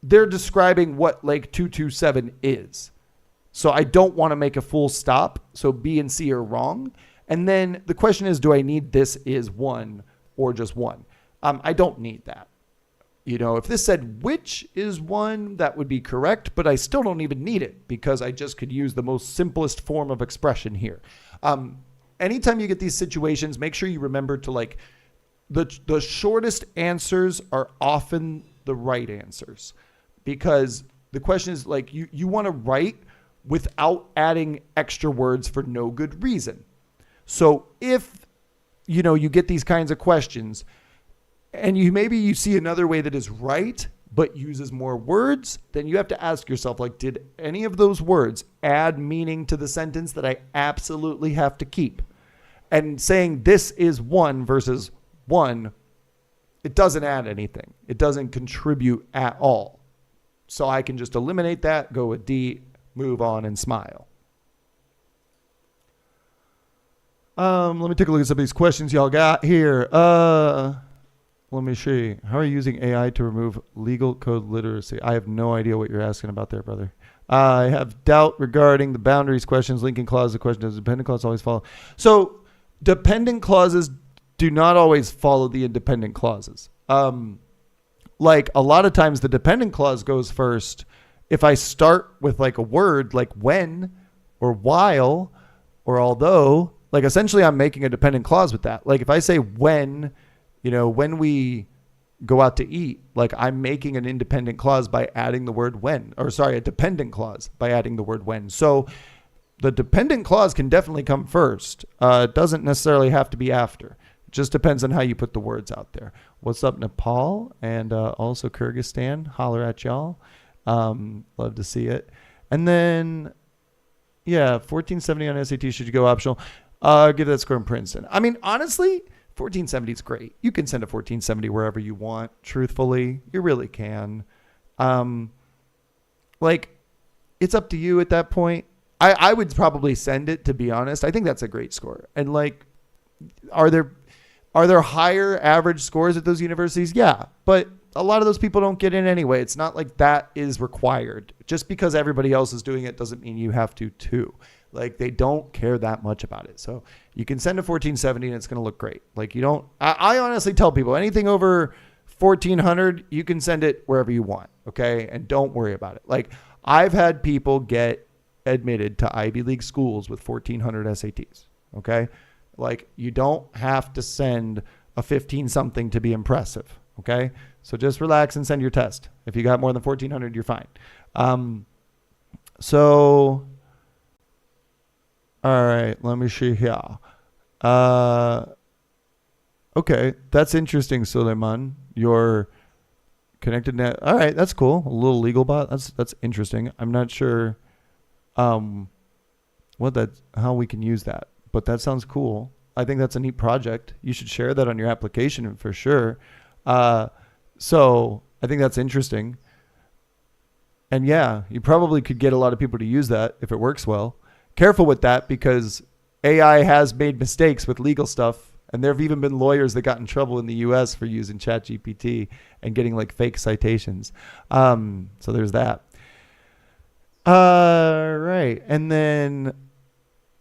Speaker 1: they're describing what Lake 227 is. So I don't want to make a full stop. So B and C are wrong. And then the question is, do I need this is one or just one? I don't need that. You know, if this said which is one, that would be correct, but I still don't even need it because I just could use the most simplest form of expression here. Anytime you get these situations, make sure you remember to like the shortest answers are often the right answers because the question is like you want to write without adding extra words for no good reason. So if, you know, you get these kinds of questions, and maybe you see another way that is right, but uses more words, then you have to ask yourself, like, did any of those words add meaning to the sentence that I absolutely have to keep? And saying this is one versus one, it doesn't add anything. It doesn't contribute at all. So I can just eliminate that, go with D, move on, and smile. Let me take a look at some of these questions y'all got here. Let me see. How are you using AI to remove legal code literacy? I have no idea what you're asking about there, brother. I have doubt regarding the boundaries questions, linking clause. The question does dependent clause always follow? So dependent clauses do not always follow the independent clauses. Like a lot of times the dependent clause goes first. If I start with like a word like when or while or although, like essentially I'm making a dependent clause with that. Like if I say when, you know, when we go out to eat, like I'm making an independent clause by adding the word when, or sorry, a dependent clause by adding the word when. So the dependent clause can definitely come first. It doesn't necessarily have to be after. It just depends on how you put the words out there. What's up, Nepal? And also Kyrgyzstan. Holler at y'all. Love to see it. And then, yeah, 1470 on SAT. Should you go optional? Give that score in Princeton. I mean, honestly, 1470 is great. You can send a 1470 wherever you want. Truthfully, you really can. Like, it's up to you at that point. I would probably send it, to be honest. I think that's a great score. And like, are there higher average scores at those universities? Yeah, but a lot of those people don't get in anyway. It's not like that is required. Just because everybody else is doing it doesn't mean you have to too. Like they don't care that much about it. So you can send a 1470 and it's going to look great. Like you don't, I honestly tell people anything over 1400, you can send it wherever you want. Okay. And don't worry about it. Like I've had people get admitted to Ivy League schools with 1400 SATs. Okay. Like you don't have to send a 15 something to be impressive. Okay. So just relax and send your test. If you got more than 1400, you're fine. So, all right, let me see here. Okay, that's interesting, Suleiman. Your connected net. All right, that's cool. A little legal bot. That's interesting. I'm not sure how we can use that, but that sounds cool. I think that's a neat project. You should share that on your application for sure. So I think that's interesting. And yeah, you probably could get a lot of people to use that if it works well. Careful with that because AI has made mistakes with legal stuff. And there have even been lawyers that got in trouble in the US for using ChatGPT and getting like fake citations. So there's that. Right. And then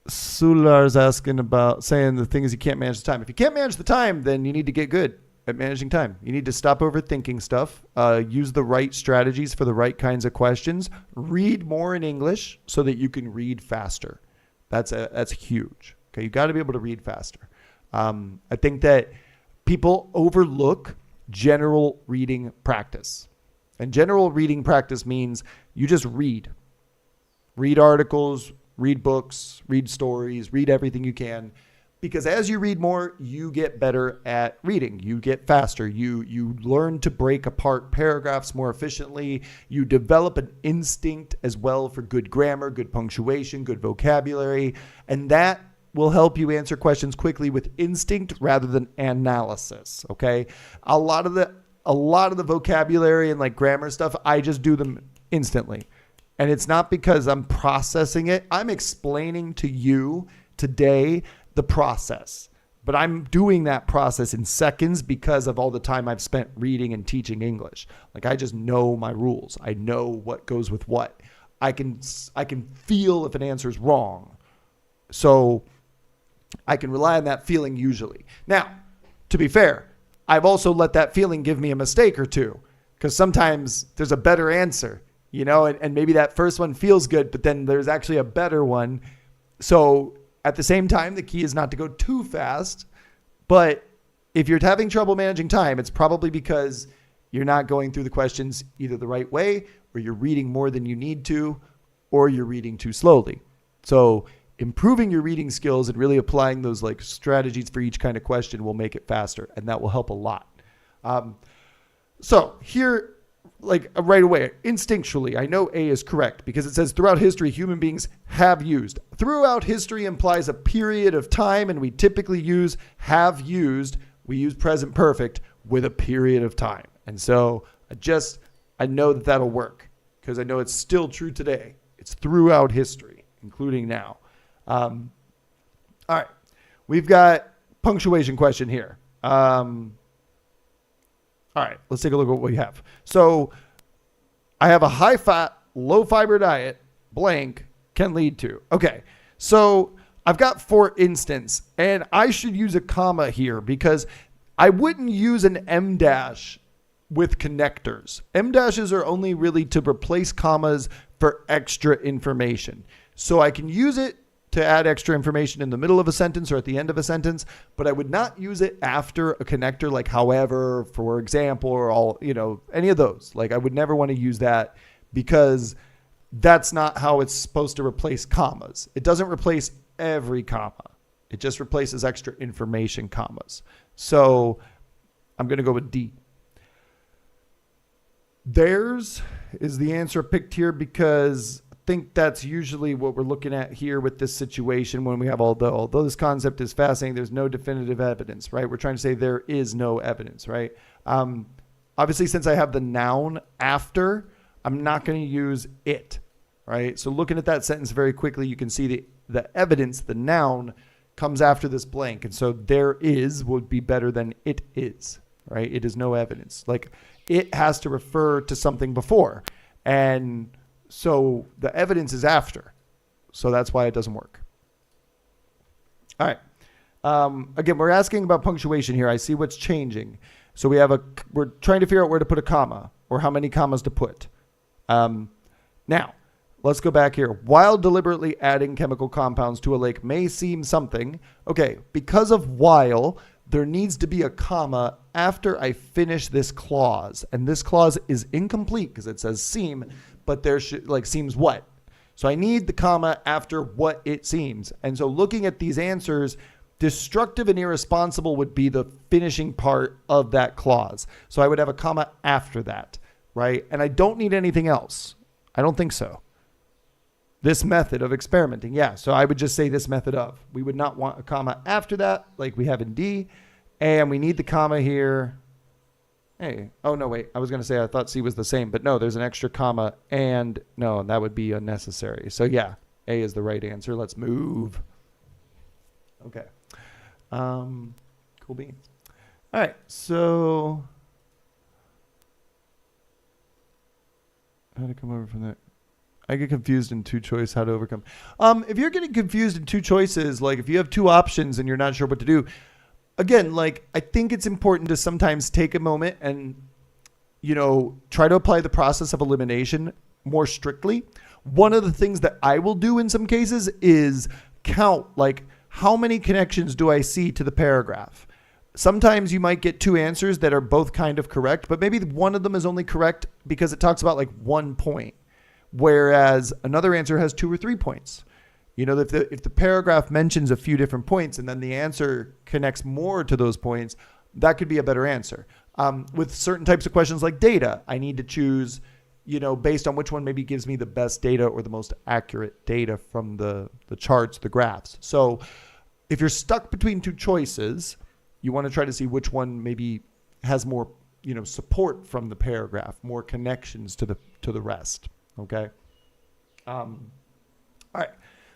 Speaker 1: Sular's asking about saying the thing is you can't manage the time. If you can't manage the time, then you need to get good at managing time. You need to stop overthinking stuff, use the right strategies for the right kinds of questions, read more in English so that you can read faster. That's huge. Okay. You got to be able to read faster. I think that people overlook general reading practice, and general reading practice means you just read articles, read books, read stories, read everything you can. Because as you read more, you get better at reading. You get faster. You learn to break apart paragraphs more efficiently. You develop an instinct as well for good grammar, good punctuation, good vocabulary. And that will help you answer questions quickly with instinct rather than analysis. Okay? A lot of the vocabulary and like grammar stuff, I just do them instantly. And it's not because I'm processing it. I'm explaining to you today the process, but I'm doing that process in seconds because of all the time I've spent reading and teaching English. Like I just know my rules. I know what goes with what. I can feel if an answer is wrong. So I can rely on that feeling usually. Now, to be fair, I've also let that feeling give me a mistake or two because sometimes there's a better answer, you know, and maybe that first one feels good, but then there's actually a better one. So at the same time, the key is not to go too fast, but if you're having trouble managing time, it's probably because you're not going through the questions either the right way, or you're reading more than you need to, or you're reading too slowly. So improving your reading skills and really applying those like strategies for each kind of question will make it faster, and that will help a lot. So here, like right away, instinctually, I know A is correct because it says throughout history, human beings have used. Throughout history implies a period of time, and we typically use have used. We use present perfect with a period of time. And so I know that that'll work because I know it's still true today. It's throughout history, including now. All right. We've got punctuation question here. All right, let's take a look at what we have. So I have a high-fat, low-fiber diet, blank, can lead to. Okay, so I've got for instance, and I should use a comma here because I wouldn't use an M dash with connectors. M dashes are only really to replace commas for extra information. So I can use it to add extra information in the middle of a sentence or at the end of a sentence, but I would not use it after a connector like however, for example, or all, you know, any of those. Like I would never want to use that because that's not how it's supposed to replace commas. It doesn't replace every comma. It just replaces extra information commas. So I'm going to go with D. Theirs is the answer picked here because I think that's usually what we're looking at here with this situation when we have although this concept is fascinating, there's no definitive evidence, right? We're trying to say there is no evidence, right? Obviously, since I have the noun after, I'm not going to use it, right? So looking at that sentence very quickly, you can see the evidence, the noun, comes after this blank. And so there is would be better than it is, right? It is no evidence. Like it has to refer to something before. And so the evidence is after. So that's why it doesn't work. All right. Again, we're asking about punctuation here. I see what's changing. So we're trying to figure out where to put a comma or how many commas to put. Now, let's go back here. While deliberately adding chemical compounds to a lake may seem something. Okay, because of while, there needs to be a comma after I finish this clause. And this clause is incomplete because it says seem, but there should, like, seems what? So I need the comma after what it seems. And so looking at these answers, destructive and irresponsible would be the finishing part of that clause. So I would have a comma after that, right? And I don't need anything else. I don't think so. This method of experimenting. Yeah, so I would just say this method of. We would not want a comma after that like we have in D. And we need the comma here. Hey, oh no, wait. I was going to say I thought C was the same, but no, there's an extra comma and no, that would be unnecessary. So yeah, A is the right answer. Let's move. Okay. Cool beans. All right. So how to come over from that? I get confused in two choice, how to overcome. If you're getting confused in two choices, like if you have two options and you're not sure what to do, again, like I think it's important to sometimes take a moment and, try to apply the process of elimination more strictly. One of the things that I will do in some cases is count, like, how many connections do I see to the paragraph? Sometimes you might get two answers that are both kind of correct, but maybe one of them is only correct because it talks about like 1 point, whereas another answer has 2 or 3 points. If the paragraph mentions a few different points and then the answer connects more to those points, that could be a better answer. With certain types of questions like data, I need to choose, based on which one maybe gives me the best data or the most accurate data from the charts, the graphs. So if you're stuck between two choices, you want to try to see which one maybe has more, support from the paragraph, more connections to the rest. Okay. All right.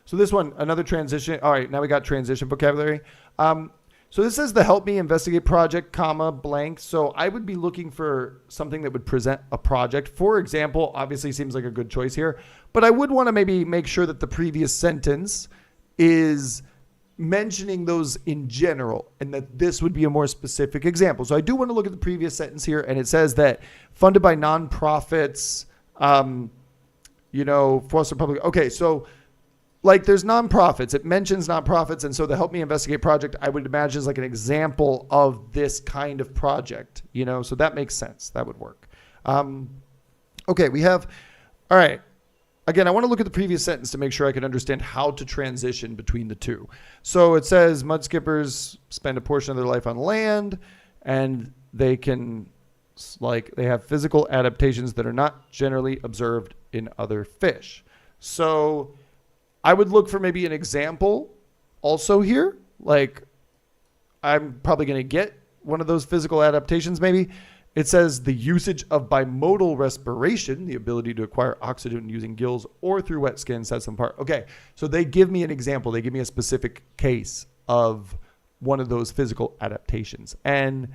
Speaker 1: So this one, another transition. All right. Now we got transition vocabulary. So this says the help me investigate project, comma, blank. So I would be looking for something that would present a project. For example, obviously seems like a good choice here, but I would want to maybe make sure that the previous sentence is mentioning those in general and that this would be a more specific example. So I do want to look at the previous sentence here, and it says that funded by nonprofits, foster public. Okay, so like there's nonprofits, it mentions nonprofits, and so the Help Me Investigate project, I would imagine, is like an example of this kind of project, so that makes sense. That would work. Okay, all right. Again, I want to look at the previous sentence to make sure I can understand how to transition between the two. So it says mud skippers spend a portion of their life on land, and they have physical adaptations that are not generally observed in other fish. So I would look for maybe an example also here. Like I'm probably going to get one of those physical adaptations maybe. It says the usage of bimodal respiration, the ability to acquire oxygen using gills or through wet skin, sets them apart. Okay, so they give me an example. They give me a specific case of one of those physical adaptations. And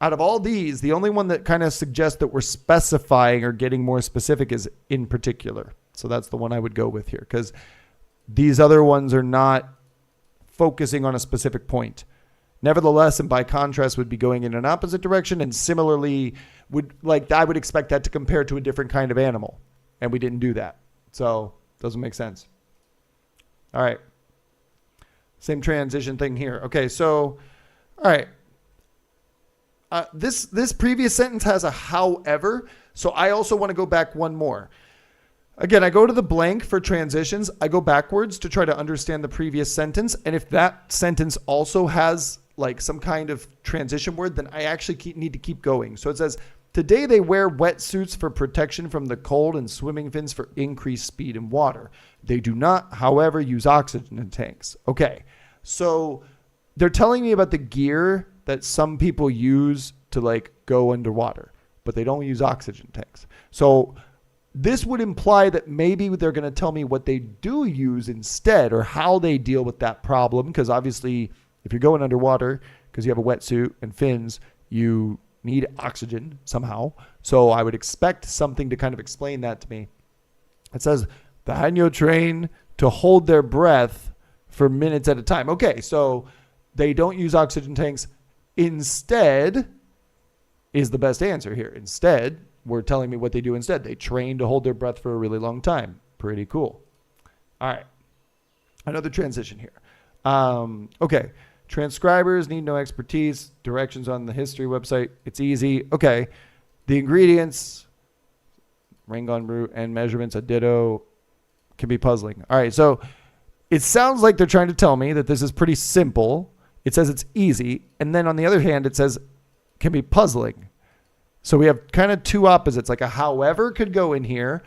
Speaker 1: out of all these, the only one that kind of suggests that we're specifying or getting more specific is in particular. So that's the one I would go with here, because these other ones are not focusing on a specific point. Nevertheless, and by contrast, would be going in an opposite direction, and similarly I would expect that to compare to a different kind of animal, and we didn't do that. So doesn't make sense. All right. Same transition thing here. Okay, so all right. This previous sentence has a however, so I also want to go back one more. Again, I go to the blank for transitions. I go backwards to try to understand the previous sentence. And if that sentence also has like some kind of transition word, then I actually need to keep going. So it says, today they wear wetsuits for protection from the cold and swimming fins for increased speed in water. They do not, however, use oxygen tanks. Okay, so they're telling me about the gear that some people use to like go underwater, but they don't use oxygen tanks. So this would imply that maybe they're going to tell me what they do use instead, or how they deal with that problem. Because obviously, if you're going underwater because you have a wetsuit and fins, you need oxygen somehow. So I would expect something to kind of explain that to me. It says the Hanyo train to hold their breath for minutes at a time. Okay, so they don't use oxygen tanks. Instead is the best answer here. Instead, we're telling me what they do instead. They train to hold their breath for a really long time. Pretty cool. All right. Another transition here. Okay. Transcribers need no expertise. Directions on the history website. It's easy. Okay. The ingredients, Rangon root and measurements, a ditto, can be puzzling. All right. So it sounds like they're trying to tell me that this is pretty simple. It says it's easy. And then on the other hand, it says can be puzzling. So we have kind of two opposites, like a however could go in here.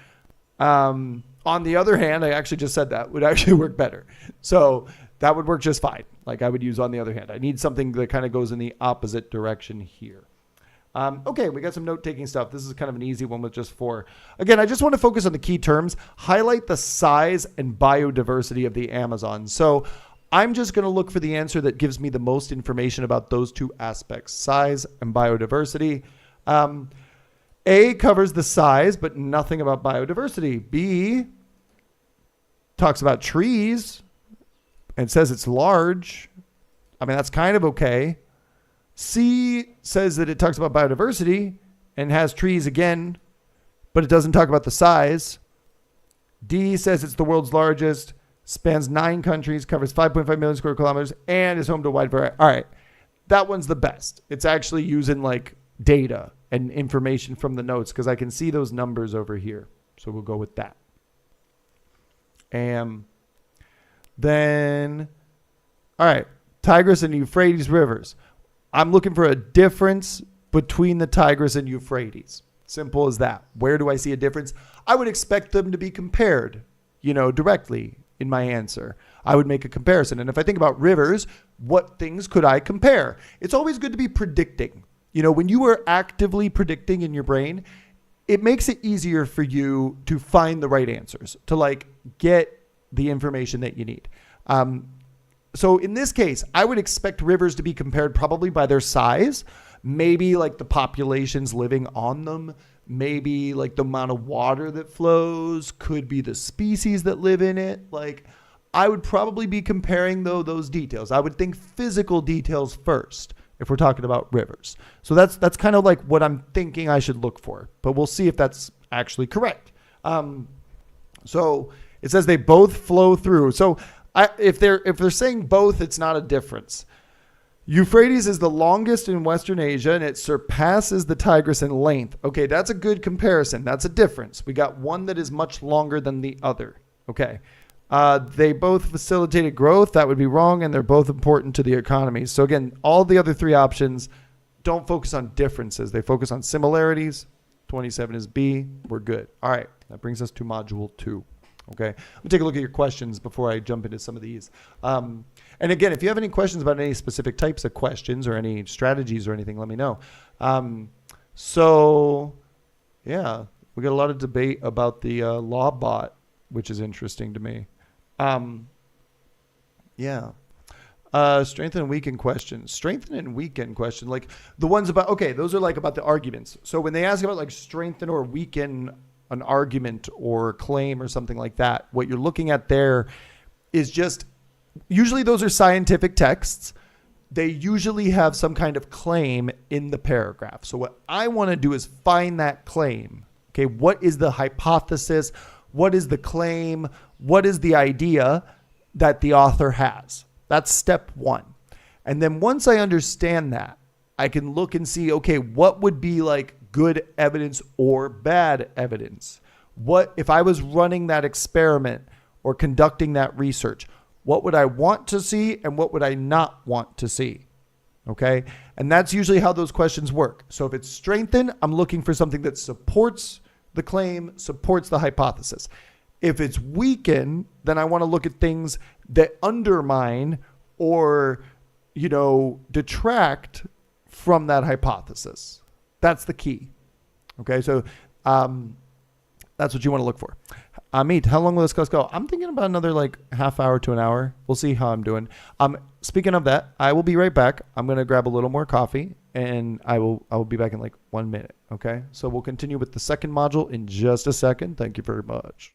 Speaker 1: On the other hand, I actually just said that would actually work better. So that would work just fine. Like I would use on the other hand. I need something that kind of goes in the opposite direction here. Okay, we got some note-taking stuff. This is kind of an easy one with just 4. Again, I just want to focus on the key terms, highlight the size and biodiversity of the Amazon. So I'm just going to look for the answer that gives me the most information about those two aspects, size and biodiversity. A covers the size, but nothing about biodiversity. B talks about trees and says it's large. I mean, that's kind of okay. C says that it talks about biodiversity and has trees again, but it doesn't talk about the size. D says it's the world's largest, spans 9 countries, covers 5.5 million square kilometers, and is home to a wide variety. All right, that one's the best. It's actually using like data and information from the notes because I can see those numbers over here. So we'll go with that. And then, all right, Tigris and Euphrates rivers. I'm looking for a difference between the Tigris and Euphrates. Simple as that. Where do I see a difference? I would expect them to be compared, directly in my answer. I would make a comparison. And if I think about rivers, what things could I compare? It's always good to be predicting. When you are actively predicting in your brain, it makes it easier for you to find the right answers, to get the information that you need. So in this case, I would expect rivers to be compared probably by their size, maybe like the populations living on them, maybe like the amount of water that flows, could be the species that live in it. I would probably be comparing those details. I would think physical details first if we're talking about rivers. So that's kind of like what I'm thinking I should look for, but we'll see if that's actually correct. So it says they both flow through. So if they're saying both, it's not a difference. Euphrates is the longest in Western Asia, and it surpasses the Tigris in length. Okay, that's a good comparison. That's a difference. We got one that is much longer than the other. Okay. They both facilitated growth. That would be wrong, and they're both important to the economy. So again, all the other 3 options don't focus on differences. They focus on similarities. 27 is B. We're good. All right, that brings us to module 2. Okay, let me take a look at your questions before I jump into some of these. And again, if you have any questions about any specific types of questions or any strategies or anything, let me know. So yeah, we got a lot of debate about the law bot, which is interesting to me. Yeah. Strengthen and weaken questions. Strengthen and weaken question, like the ones about, okay, those are like about the arguments. So when they ask about like strengthen or weaken an argument or claim or something like that, what you're looking at there is just, usually those are scientific texts. They usually have some kind of claim in the paragraph. So what I want to do is find that claim. Okay, what is the hypothesis? What is the claim? What is the idea that the author has? That's step 1. And then once I understand that, I can look and see, okay, what would be like good evidence or bad evidence? What if I was running that experiment or conducting that research? What would I want to see and what would I not want to see? Okay, and that's usually how those questions work. So if it's strengthen, I'm looking for something that supports the claim, supports the hypothesis. If it's weaken, then I want to look at things that undermine or, detract from that hypothesis. That's the key. Okay, so that's what you want to look for. Amit, how long will this class go? I'm thinking about another half hour to an hour. We'll see how I'm doing. Speaking of that, I will be right back. I'm going to grab a little more coffee and I will be back in 1 minute. Okay, so we'll continue with the second module in just a second. Thank you very much.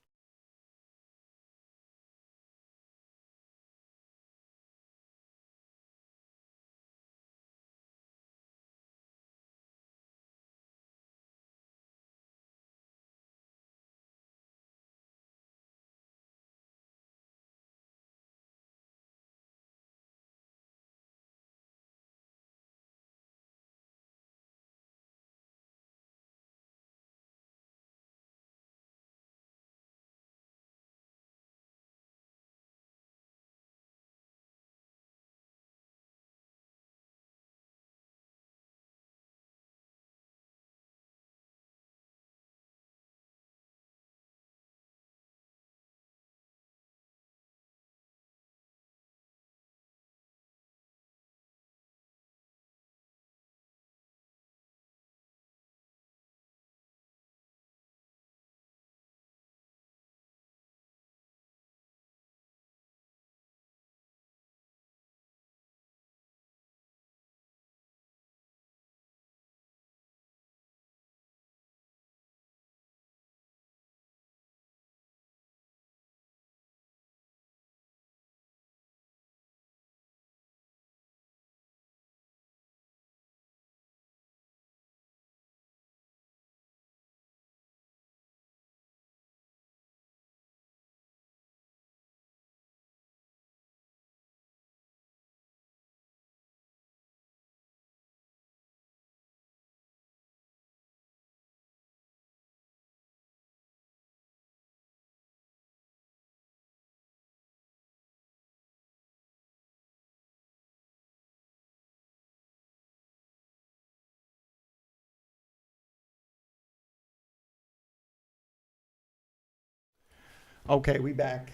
Speaker 1: Okay, we back.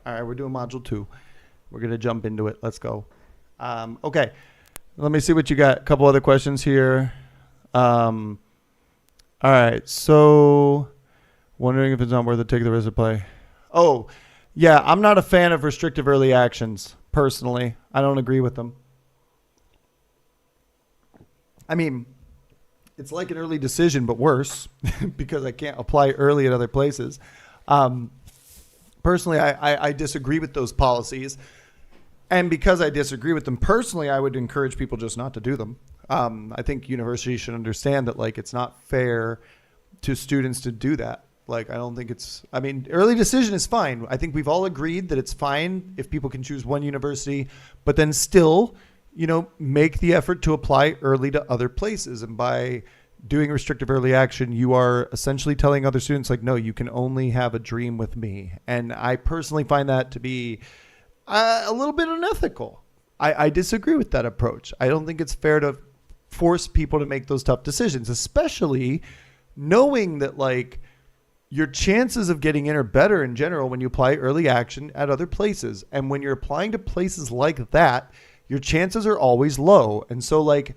Speaker 1: All right, we're doing module 2. We're going to jump into it. Let's go. Okay, let me see what you got. A couple other questions here. All right, so wondering if it's not worth it to take the risk to play. Oh, yeah, I'm not a fan of restrictive early actions, personally. I don't agree with them. I mean, it's like an early decision, but worse, because I can't apply early at other places. Personally, I disagree with those policies. And because I disagree with them personally, I would encourage people just not to do them. I think universities should understand that, like, it's not fair to students to do that. Like, I don't think it's, I mean, early decision is fine. I think we've all agreed that it's fine if people can choose one university, but then still, make the effort to apply early to other places. And by doing restrictive early action, you are essentially telling other students, like, no, you can only have a dream with me. And I personally find that to be a little bit unethical. I disagree with that approach. I don't think it's fair to force people to make those tough decisions, especially knowing that, like, your chances of getting in are better in general when you apply early action at other places. And when you're applying to places like that, your chances are always low. And so, like,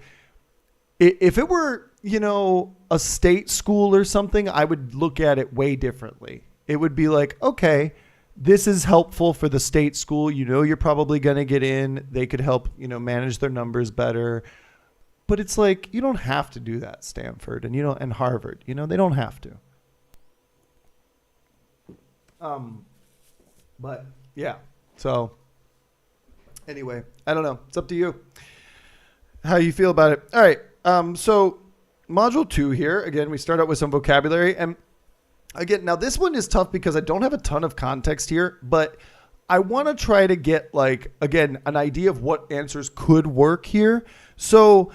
Speaker 1: if it were, a state school or something, I would look at it way differently. It would be like, okay, this is helpful for the state school. You're probably going to get in. They could help, manage their numbers better. But it's like, you don't have to do that, Stanford and, and Harvard. They don't have to. But yeah, so anyway, I don't know. It's up to you how you feel about it. All right. So module 2 here, again, we start out with some vocabulary, and again, now this one is tough because I don't have a ton of context here, but I want to try to get, like, again, an idea of what answers could work here. So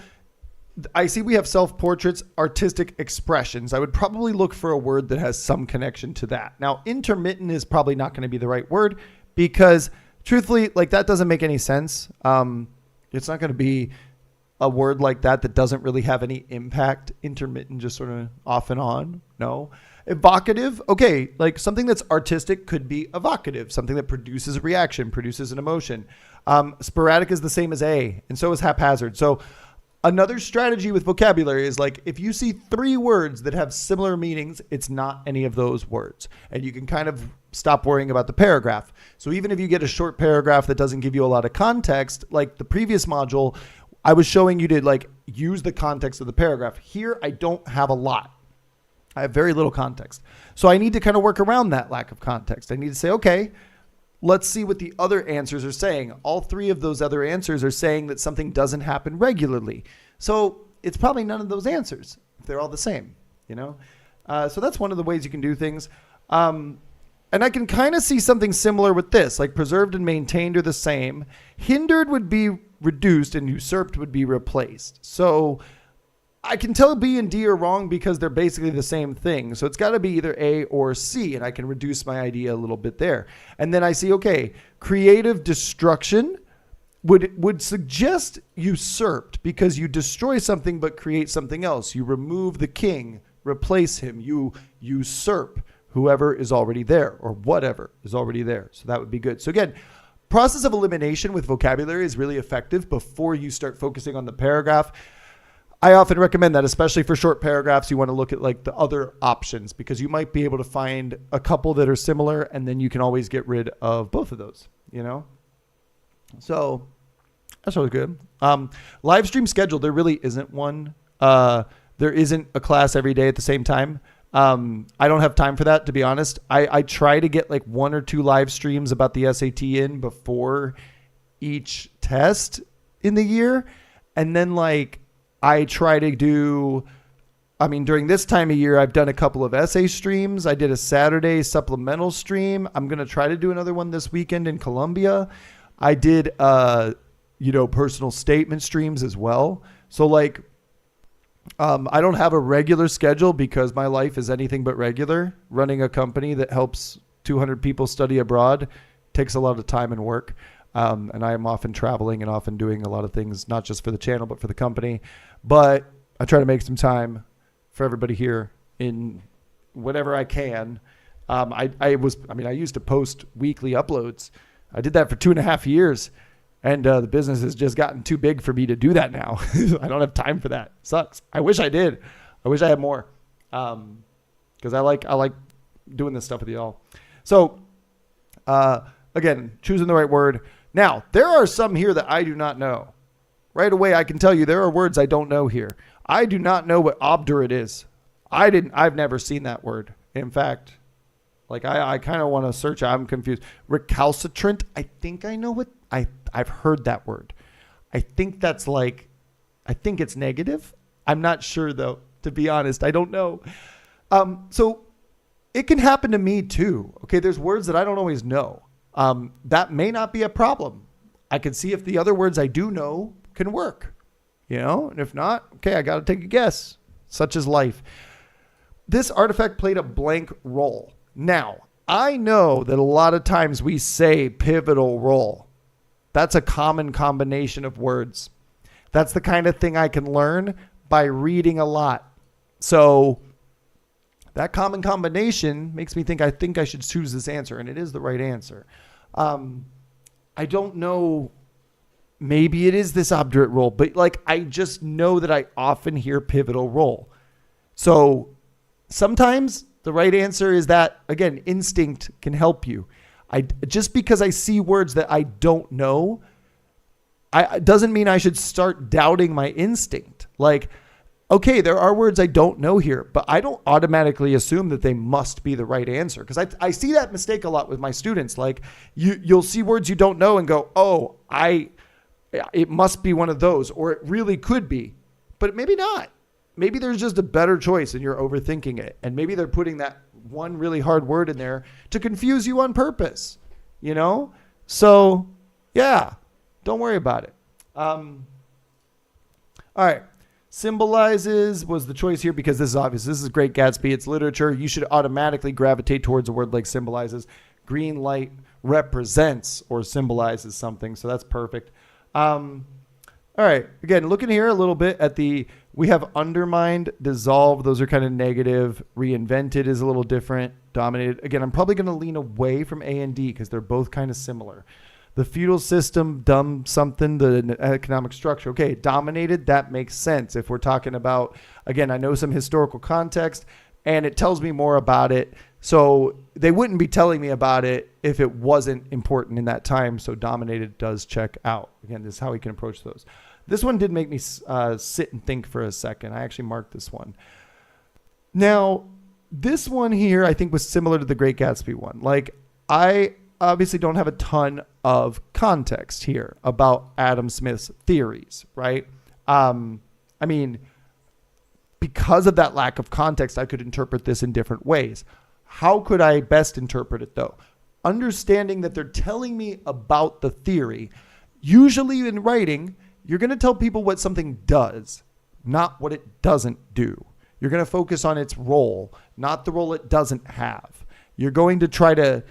Speaker 1: I see we have self-portraits, artistic expressions. I would probably look for a word that has some connection to that. Now, intermittent is probably not going to be the right word because, truthfully, like, that doesn't make any sense. It's not going to be a word like that doesn't really have any impact. Intermittent, just sort of off and on. No. Evocative. Okay. Like, something that's artistic could be evocative. Something that produces a reaction, produces an emotion. Sporadic is the same as a, and so is haphazard. So another strategy with vocabulary is, like, if you see 3 words that have similar meanings, it's not any of those words. And you can kind of stop worrying about the paragraph. So even if you get a short paragraph that doesn't give you a lot of context, like the previous module, I was showing you to, like, use the context of the paragraph. Here, I don't have a lot. I have very little context. So I need to kind of work around that lack of context. I need to say, okay, let's see what the other answers are saying. All 3 of those other answers are saying that something doesn't happen regularly. So it's probably none of those answers if they're all the same, So that's one of the ways you can do things. And I can kind of see something similar with this, like preserved and maintained are the same. Hindered would be reduced and usurped would be replaced. So I can tell B and D are wrong because they're basically the same thing. So it's got to be either A or C, and I can reduce my idea a little bit there. And then I see, okay, creative destruction would suggest usurped because you destroy something but create something else. You remove the king, replace him. You usurp whoever is already there or whatever is already there. So that would be good. So again, process of elimination with vocabulary is really effective before you start focusing on the paragraph. I often recommend that, especially for short paragraphs. You want to look at, like, the other options because you might be able to find a couple that are similar, and then you can always get rid of both of those, So that's always good. Live stream schedule, there really isn't one. There isn't a class every day at the same time. I don't have time for that, to be honest. I try to get, like, 1 or 2 live streams about the SAT in before each test in the year. And then, like, I try to do, during this time of year, I've done a couple of essay streams. I did a Saturday supplemental stream. I'm going to try to do another one this weekend in Columbia. I did, personal statement streams as well. So, like, I don't have a regular schedule because my life is anything but regular. Running a company that helps 200 people study abroad takes a lot of time and work. And I am often traveling and often doing a lot of things, not just for the channel, but for the company. But I try to make some time for everybody here in whatever I can. I used to post weekly uploads. I did that for 2.5 years, and the business has just gotten too big for me to do that now. I don't have time for that. Sucks. I wish I did. I wish I had more, because I like doing this stuff with y'all. So, again, choosing the right word. Now, there are some here that I do not know. Right away, I can tell you there are words I don't know here. I do not know what obdurate is. I've never seen that word. In fact, like I kind of want to search. I'm confused. Recalcitrant. I think I know what I've heard that word. I think that's like, I think it's negative. I'm not sure though, to be honest. I don't know. So it can happen to me too. Okay. There's words that I don't always know. That may not be a problem. I can see if the other words I do know can work, and if not, okay, I got to take a guess. Such is life. This artifact played a blank role. Now, I know that a lot of times we say pivotal role. That's a common combination of words. That's the kind of thing I can learn by reading a lot. So that common combination makes me think I should choose this answer, and it is the right answer. I don't know. Maybe it is this obdurate role, but like I just know that I often hear pivotal role. So sometimes the right answer is that, again, instinct can help you. Just because I see words that I don't know, doesn't mean I should start doubting my instinct. Like, okay, there are words I don't know here, but I don't automatically assume that they must be the right answer. Because I see that mistake a lot with my students. Like you'll see words you don't know and go, oh, it must be one of those, or it really could be, but maybe not. Maybe there's just a better choice and you're overthinking it. And maybe they're putting that one really hard word in there to confuse you on purpose, So yeah, don't worry about it. All right. Symbolizes was the choice here because this is obvious. This is Great Gatsby. It's literature. You should automatically gravitate towards a word like symbolizes. Green light represents or symbolizes something. So that's perfect. All right. Again, looking here a little bit at we have undermined, dissolved. Those are kind of negative. Reinvented is a little different. Dominated. Again, I'm probably going to lean away from A and D because they're both kind of similar. The feudal system, dumb something, the economic structure. Okay, dominated, that makes sense. If we're talking about, again, I know some historical context and it tells me more about it. So they wouldn't be telling me about it if it wasn't important in that time. So dominated does check out. Again, this is how we can approach those. This one did make me sit and think for a second. I actually marked this one. Now, this one here, I think was similar to the Great Gatsby one. Like I obviously don't have a ton of context here about Adam Smith's theories, right? Because of that lack of context, I could interpret this in different ways. How could I best interpret it though? Understanding that they're telling me about the theory. Usually in writing, you're going to tell people what something does, not what it doesn't do. You're going to focus on its role, not the role it doesn't have. You're going to try to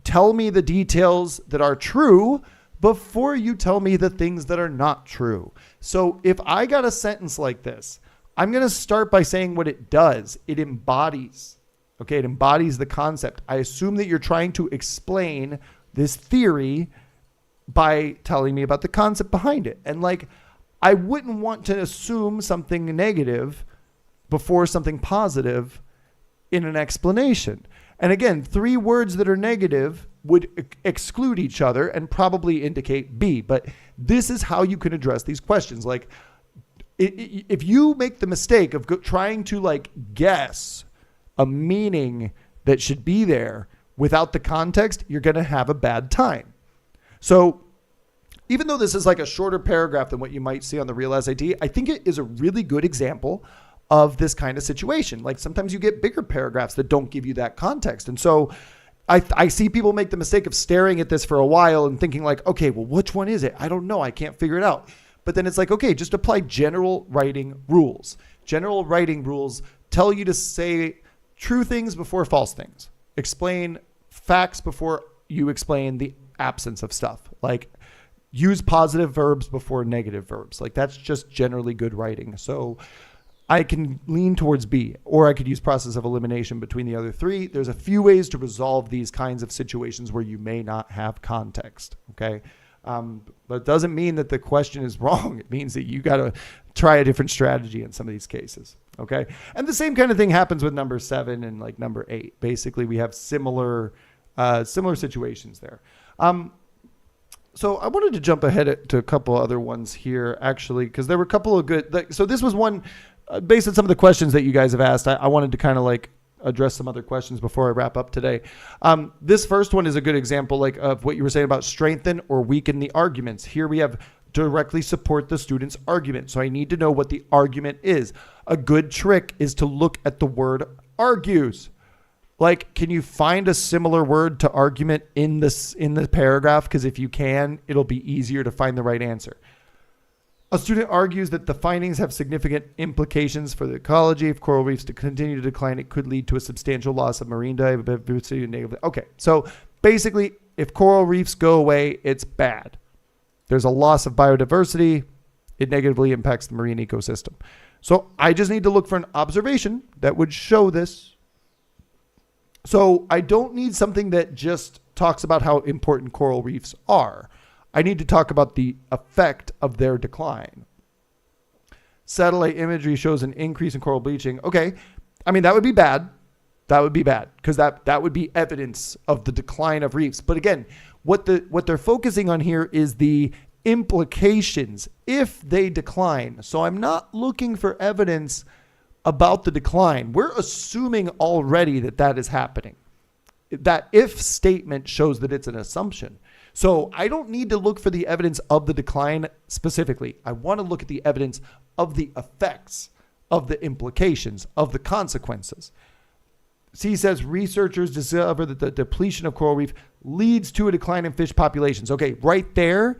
Speaker 1: tell me the details that are true before you tell me the things that are not true. So if I got a sentence like this, I'm going to start by saying what it does. It embodies. Okay, it embodies the concept. I assume that you're trying to explain this theory by telling me about the concept behind it. And like, I wouldn't want to assume something negative before something positive in an explanation. And again, 3 words that are negative would exclude each other and probably indicate B. But this is how you can address these questions. Like, if you make the mistake of trying to like guess a meaning that should be there without the context, you're going to have a bad time. So even though this is like a shorter paragraph than what you might see on the real SAT, I think it is a really good example of this kind of situation. Like sometimes you get bigger paragraphs that don't give you that context. And so I see people make the mistake of staring at this for a while and thinking like, okay, well, which one is it? I don't know. I can't figure it out. But then it's like, okay, just apply general writing rules. General writing rules tell you to say true things before false things. Explain facts before you explain the absence of stuff. Like use positive verbs before negative verbs. Like that's just generally good writing. So I can lean towards B, or I could use process of elimination between the other three. There's a few ways to resolve these kinds of situations where you may not have context, okay? But it doesn't mean that the question is wrong. It means that you got to try a different strategy in some of these cases, okay? And the same kind of thing happens with number 7 and like number 8. Basically, we have similar situations there. So I wanted to jump ahead to a couple other ones here, actually, because there were a couple of good. So this was one based on some of the questions that you guys have asked. I wanted to kind of like address some other questions before I wrap up today. This first one is a good example, like of what you were saying about strengthen or weaken the arguments. Here we have directly support the student's argument. So I need to know what the argument is. A good trick is to look at the word argues. Like, can you find a similar word to argument in the paragraph? Because if you can, it'll be easier to find the right answer. A student argues that the findings have significant implications for the ecology. If coral reefs to continue to decline, it could lead to a substantial loss of marine diversity. Okay, so basically, if coral reefs go away, it's bad. There's a loss of biodiversity. It negatively impacts the marine ecosystem. So I just need to look for an observation that would show this. So I don't need something that just talks about how important coral reefs are. I need to talk about the effect of their decline. Satellite imagery shows an increase in coral bleaching. Okay, I mean, that would be bad. That would be bad because that would be evidence of the decline of reefs. But again, what they're focusing on here is the implications if they decline. So I'm not looking for evidence about the decline. We're assuming already that is happening. That if statement shows that it's an assumption. So I don't need to look for the evidence of the decline specifically. I want to look at the evidence of the effects, of the implications, of the consequences. C says researchers discover that the depletion of coral reef leads to a decline in fish populations. Okay, right there,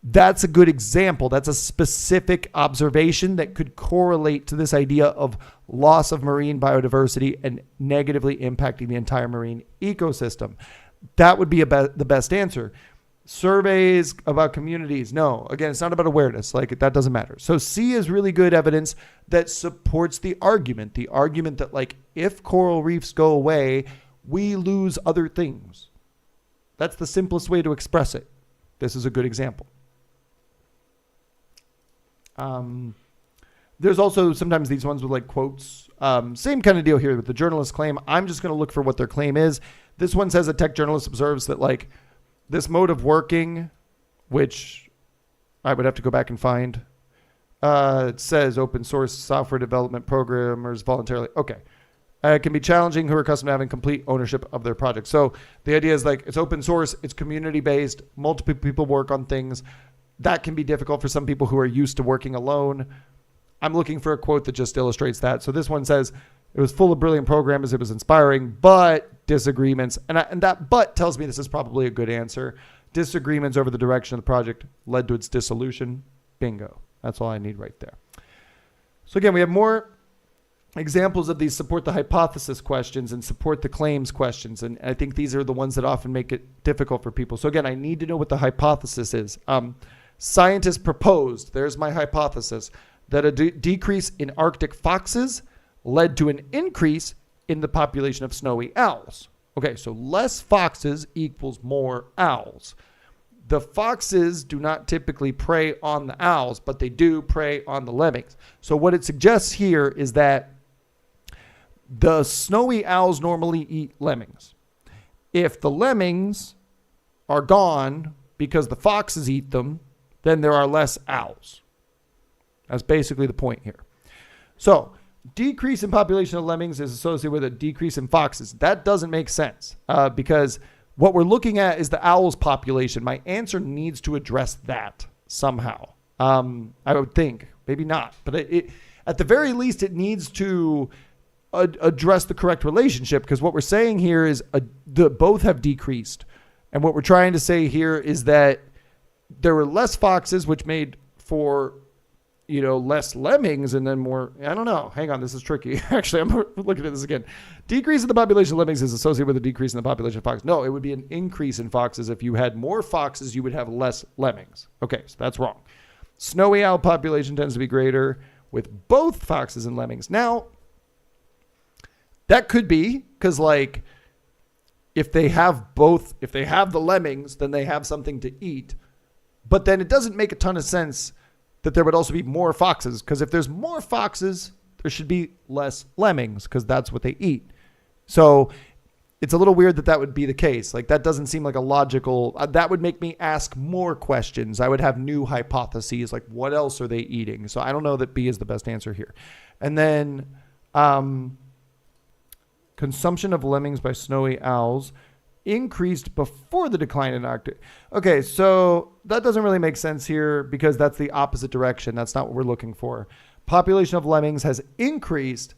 Speaker 1: that's a good example. That's a specific observation that could correlate to this idea of loss of marine biodiversity and negatively impacting the entire marine ecosystem. That would be the best answer. Surveys about communities. No, again, it's not about awareness. Like, that doesn't matter. So C is really good evidence that supports the argument that like if coral reefs go away, we lose other things. That's the simplest way to express it. This is a good example. There's also sometimes these ones with like quotes. Same kind of deal here with the journalist claim. I'm just going to look for what their claim is. This one says a tech journalist observes that like this mode of working, which I would have to go back and find, it says open source software development programmers voluntarily. Okay. It can be challenging who are accustomed to having complete ownership of their project. So the idea is like it's open source, it's community based, multiple people work on things. That can be difficult for some people who are used to working alone. I'm looking for a quote that just illustrates that. So this one says, it was full of brilliant programmers. It was inspiring, but disagreements. And that but tells me this is probably a good answer. Disagreements over the direction of the project led to its dissolution. Bingo. That's all I need right there. So again, we have more examples of these support the hypothesis questions and support the claims questions. And I think these are the ones that often make it difficult for people. So again, I need to know what the hypothesis is. Scientists proposed, there's my hypothesis, that a decrease in Arctic foxes led to an increase in the population of snowy owls. Okay, so less foxes equals more owls. The foxes do not typically prey on the owls, but they do prey on the lemmings. So what it suggests here is that the snowy owls normally eat lemmings. If the lemmings are gone because the foxes eat them, then there are less owls. That's basically the point here. So decrease in population of lemmings is associated with a decrease in foxes. That doesn't make sense because what we're looking at is the owls population. My answer needs to address that somehow. I would think, maybe not, but it at the very least, it needs to address the correct relationship because what we're saying here is both have decreased. And what we're trying to say here is that there were less foxes, which made for less lemmings and then more, I don't know. Hang on, this is tricky. Actually, I'm looking at this again. Decrease in the population of lemmings is associated with a decrease in the population of foxes. No, it would be an increase in foxes. If you had more foxes, you would have less lemmings. Okay, so that's wrong. Snowy owl population tends to be greater with both foxes and lemmings. Now, that could be because, like, if they have the lemmings, then they have something to eat. But then it doesn't make a ton of sense that there would also be more foxes, because if there's more foxes, there should be less lemmings, because that's what they eat. So it's a little weird that would be the case. Like, that doesn't seem like a logical, that would make me ask more questions. I would have new hypotheses, like what else are they eating? So I don't know that B is the best answer here. And then consumption of lemmings by snowy owls increased before the decline in Arctic. Okay, so that doesn't really make sense here because that's the opposite direction. That's not what we're looking for. Population of lemmings has increased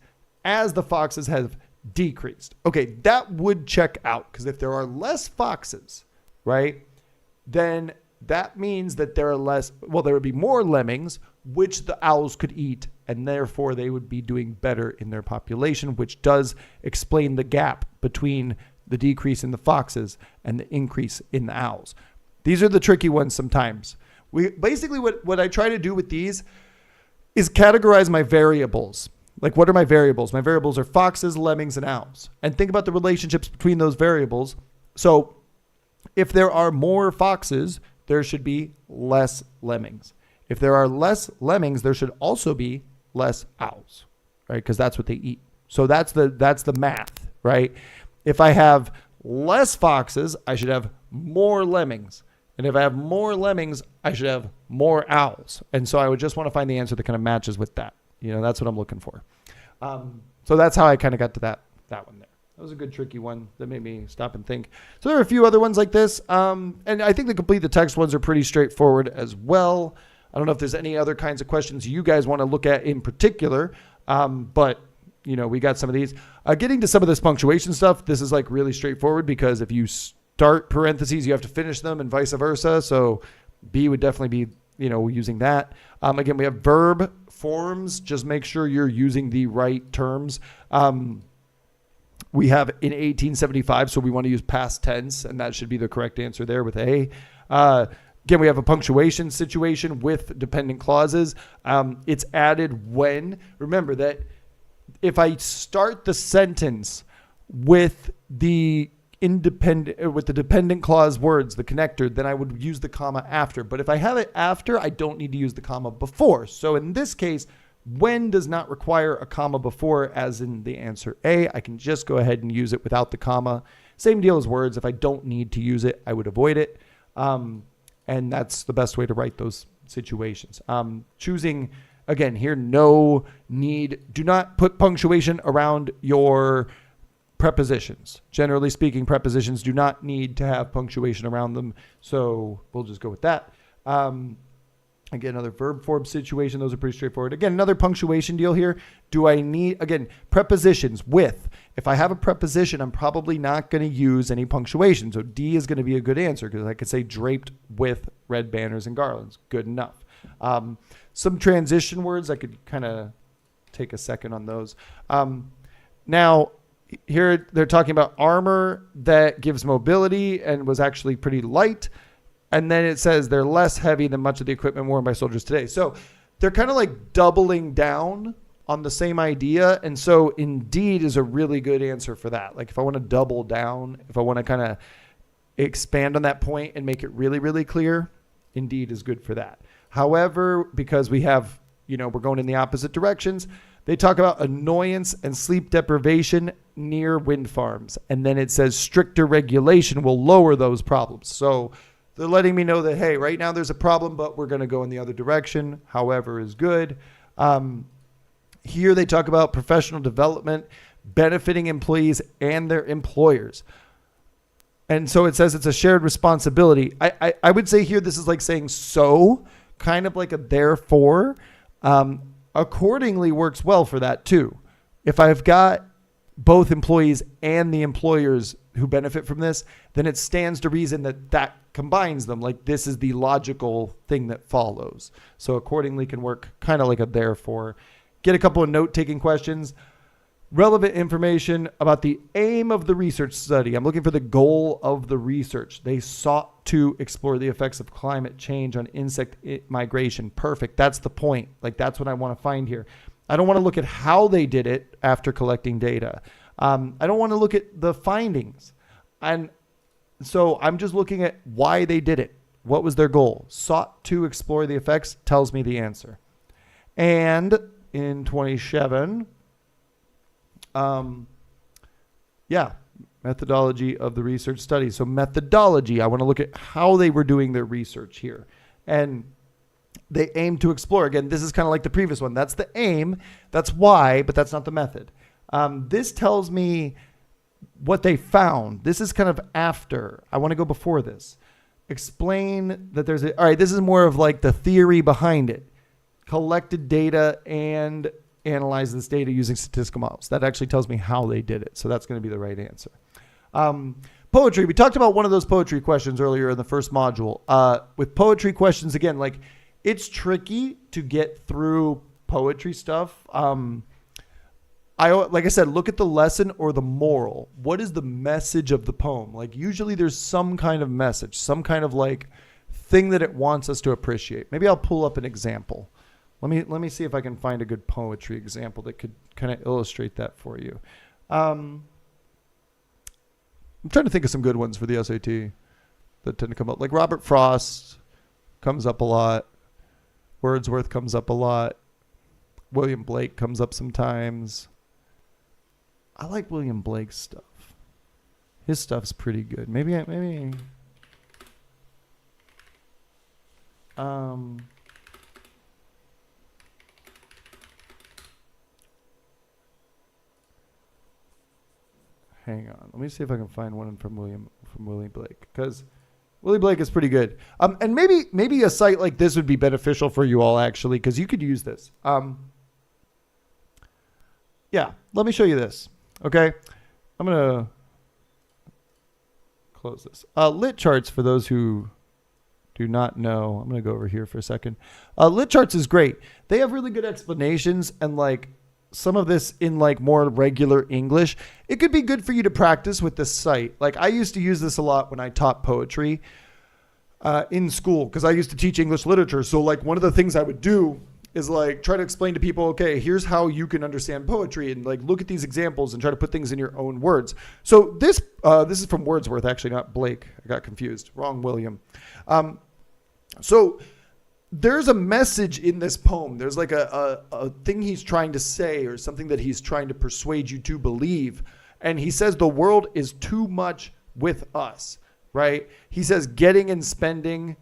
Speaker 1: as the foxes have decreased. Okay, that would check out, because if there are less foxes, right, then that means that there would be more lemmings, which the owls could eat, and therefore they would be doing better in their population, which does explain the gap between the decrease in the foxes and the increase in the owls. These are the tricky ones sometimes. What I try to do with these is categorize my variables. Like, what are my variables? My variables are foxes, lemmings, and owls. And think about the relationships between those variables. So if there are more foxes, there should be less lemmings. If there are less lemmings, there should also be less owls, right? Because that's what they eat. So that's the math, right? If I have less foxes, I should have more lemmings. And if I have more lemmings, I should have more owls. And so I would just want to find the answer that kind of matches with that. You know, that's what I'm looking for. So that's how I kind of got to that one there. That was a good tricky one that made me stop and think. So there are a few other ones like this. And I think the complete the text ones are pretty straightforward as well. I don't know if there's any other kinds of questions you guys want to look at in particular. But, you know, we got some of these. Getting to some of this punctuation stuff, this is like really straightforward because if you start parentheses, you have to finish them and vice versa. So B would definitely be, you know, using that. Again, we have verb forms. Just make sure you're using the right terms. We have in 1875, so we want to use past tense, and that should be the correct answer there with A. Again, we have a punctuation situation with dependent clauses. It's added when. Remember that if I start the sentence with the dependent clause words, the connector, then I would use the comma after. But if I have it after, I don't need to use the comma before. So in this case, when does not require a comma before, as in the answer A. I can just go ahead and use it without the comma. Same deal as words. If I don't need to use it, I would avoid it. And that's the best way to write those situations. Choosing, again, here, no need. Do not put punctuation around your prepositions. Generally speaking, prepositions do not need to have punctuation around them. So we'll just go with that. Again, another verb form situation. Those are pretty straightforward. Again, another punctuation deal here. Do I need, again, prepositions with. If I have a preposition, I'm probably not going to use any punctuation. So D is going to be a good answer because I could say draped with red banners and garlands. Good enough. Some transition words, I could kind of take a second on those. Now, here they're talking about armor that gives mobility and was actually pretty light. And then it says they're less heavy than much of the equipment worn by soldiers today. So they're kind of like doubling down on the same idea. And so indeed is a really good answer for that. Like if I want to double down, if I want to kind of expand on that point and make it really, really clear, indeed is good for that. However, because we have, you know, we're going in the opposite directions, they talk about annoyance and sleep deprivation near wind farms. And then it says stricter regulation will lower those problems. So they're letting me know that, hey, right now there's a problem, but we're going to go in the other direction. However is good. Here they talk about professional development, benefiting employees and their employers. And so it says it's a shared responsibility. I would say here this is like saying so, kind of like a therefore. Accordingly works well for that too. If I've got both employees and the employers who benefit from this, then it stands to reason that combines them. Like this is the logical thing that follows. So accordingly can work kind of like a therefore. Get a couple of note-taking questions. Relevant information about the aim of the research study. I'm looking for the goal of the research. They sought to explore the effects of climate change on insect migration. Perfect. That's the point. Like, that's what I want to find here. I don't want to look at how they did it after collecting data. I don't want to look at the findings. And so I'm just looking at why they did it. What was their goal? Sought to explore the effects tells me the answer. And in 27, methodology of the research study. So methodology, I want to look at how they were doing their research here. And they aim to explore. Again, this is kind of like the previous one. That's the aim. That's why, but that's not the method. This tells me what they found. This is kind of after. I want to go before this. Explain that there's all right, this is more of like the theory behind it. Collected data and analyze this data using statistical models. That actually tells me how they did it. So that's going to be the right answer. Poetry. We talked about one of those poetry questions earlier in the first module. With poetry questions, again, like, it's tricky to get through poetry stuff. Like I said, look at the lesson or the moral. What is the message of the poem? Like, usually there's some kind of message, some kind of like thing that it wants us to appreciate. Maybe I'll pull up an example. Let me see if I can find a good poetry example that could kind of illustrate that for you. I'm trying to think of some good ones for the SAT that tend to come up. Like Robert Frost comes up a lot. Wordsworth comes up a lot. William Blake comes up sometimes. I like William Blake's stuff. His stuff's pretty good. Maybe. Hang on. Let me see if I can find one from William Blake, because Willie Blake is pretty good. And maybe a site like this would be beneficial for you all, actually, because you could use this. Yeah, let me show you this. Okay, I'm gonna close this. Lit charts, for those who do not know, I'm gonna go over here for a second. Lit charts is great. They have really good explanations, and like some of this in like more regular English. It could be good for you to practice with this site. Like, I used to use this a lot when I taught poetry in school, because I used to teach English literature. So like one of the things I would do is like try to explain to people, okay, here's how you can understand poetry, and like look at these examples and try to put things in your own words. So this is from Wordsworth, actually, not Blake. I got confused. Wrong William. So there's a message in this poem. There's like a thing he's trying to say, or something that he's trying to persuade you to believe. And he says the world is too much with us, right? He says getting and spending,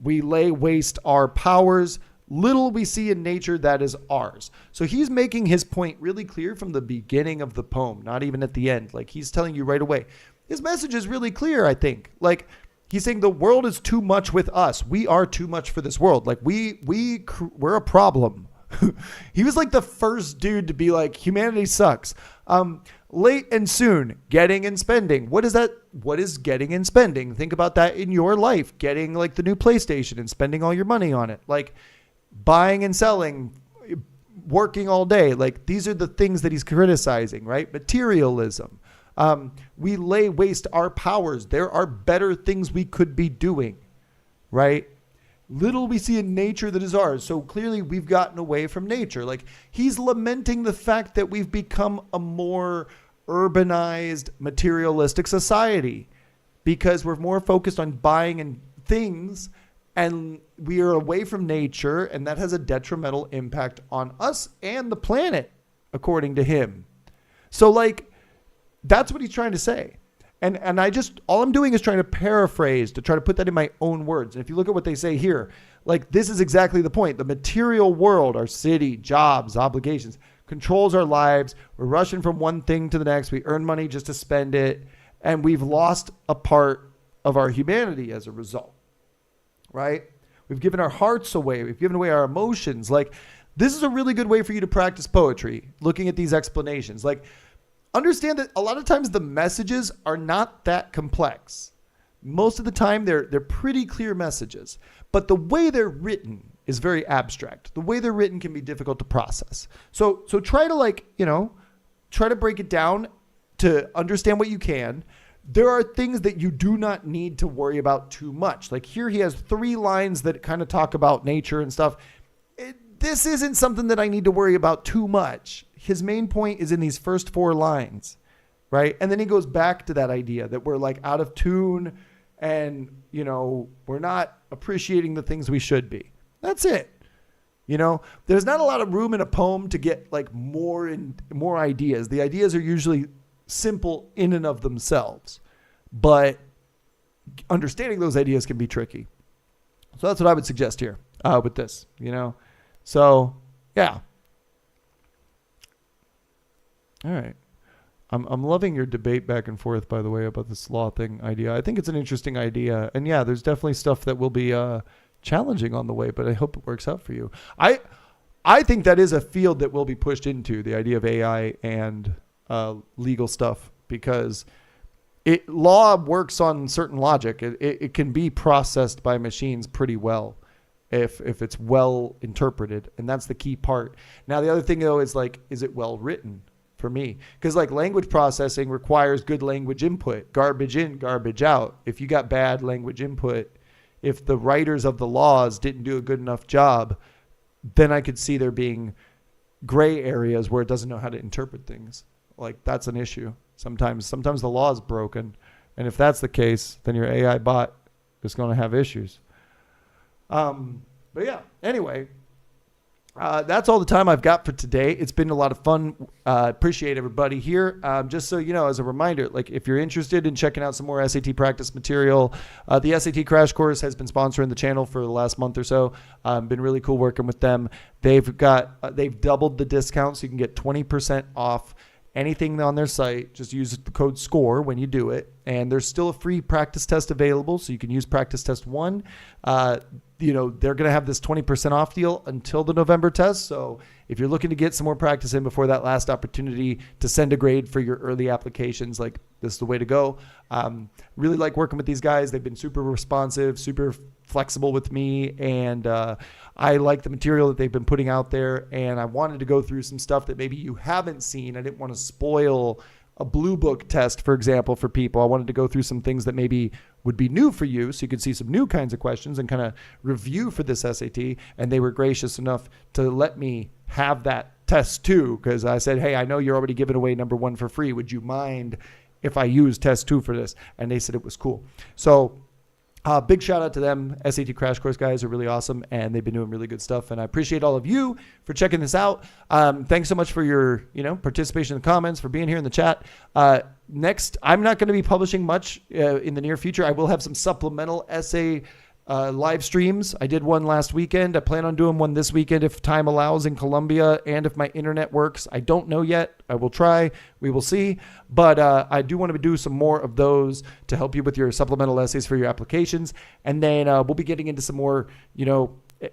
Speaker 1: we lay waste our powers. Little we see in nature that is ours. So he's making his point really clear from the beginning of the poem, not even at the end. Like, he's telling you right away. His message is really clear, I think. Like, he's saying the world is too much with us. We are too much for this world. Like, we're a problem. He was like the first dude to be like, humanity sucks. Late and soon, getting and spending. What is that? What is getting and spending? Think about that in your life. Getting like the new PlayStation and spending all your money on it. Like, buying and selling, working all day. Like, these are the things that he's criticizing, right? Materialism. We lay waste our powers. There are better things we could be doing, right? Little we see in nature that is ours. So clearly we've gotten away from nature. Like, he's lamenting the fact that we've become a more urbanized, materialistic society because we're more focused on buying and things, and we are away from nature, and that has a detrimental impact on us and the planet, according to him. So like, that's what he's trying to say. And all I'm doing is trying to paraphrase, to try to put that in my own words. And if you look at what they say here, like, this is exactly the point. The material world, our city, jobs, obligations, controls our lives. We're rushing from one thing to the next. We earn money just to spend it. And we've lost a part of our humanity as a result, right? We've given our hearts away. We've given away our emotions. Like, this is a really good way for you to practice poetry, looking at these explanations. Like, understand that a lot of times the messages are not that complex. Most of the time they're pretty clear messages, but the way they're written is very abstract. The way they're written can be difficult to process. So try to, like, try to break it down to understand what you can. There are things that you do not need to worry about too much. Like here he has 3 lines that kind of talk about nature and stuff. This isn't something that I need to worry about too much. His main point is in these first 4 lines, right? And then he goes back to that idea that we're like out of tune and, you know, we're not appreciating the things we should be. That's it. You know, there's not a lot of room in a poem to get like more ideas. The ideas are usually simple in and of themselves, but understanding those ideas can be tricky. So that's what I would suggest here with this, you know. So yeah. All right. I'm loving your debate back and forth, by the way, about this law thing idea. I think it's an interesting idea. And yeah, there's definitely stuff that will be challenging on the way, but I hope it works out for you. I think that is a field that will be pushed into, the idea of AI and legal stuff, because law works on certain logic. It can be processed by machines pretty well if it's well interpreted, and that's the key part. Now, the other thing, though, is like, is it well written? For me, because like language processing requires good language input, garbage in, garbage out. If you got bad language input, if the writers of the laws didn't do a good enough job, then I could see there being gray areas where it doesn't know how to interpret things. Like that's an issue. Sometimes the law is broken. And if that's the case, then your AI bot is going to have issues. But yeah, anyway, that's all the time I've got for today. It's been a lot of fun. Appreciate everybody here. Just so you know, as a reminder, like if you're interested in checking out some more SAT practice material, the SAT Crash Course has been sponsoring the channel for the last month or so. Been really cool working with them. They've doubled the discount, so you can get 20% off anything on their site. Just use the code SCORE when you do it. And there's still a free practice test available, so you can use practice test 1. You know, they're going to have this 20% off deal until the November test. So if you're looking to get some more practice in before that last opportunity to send a grade for your early applications, like this is the way to go. Really like working with these guys. They've been super responsive, super flexible with me. And I like the material that they've been putting out there. And I wanted to go through some stuff that maybe you haven't seen. I didn't want to spoil a blue book test, for example, for people. I wanted to go through some things that maybe would be new for you, so you could see some new kinds of questions and kind of review for this SAT. And they were gracious enough to let me have that test too, because I said, hey, I know you're already giving away number 1 for free. Would you mind if I use test 2 for this? And they said it was cool. So big shout out to them. SAT Crash Course guys are really awesome, and they've been doing really good stuff. And I appreciate all of you for checking this out. Thanks so much for your, participation in the comments, for being here in the chat. Next, I'm not going to be publishing much in the near future. I will have some supplemental essay live streams. I did one last weekend. I plan on doing one this weekend if time allows in Colombia and if my internet works. I don't know yet. I will try. We will see. But I do want to do some more of those to help you with your supplemental essays for your applications. And then we'll be getting into some more,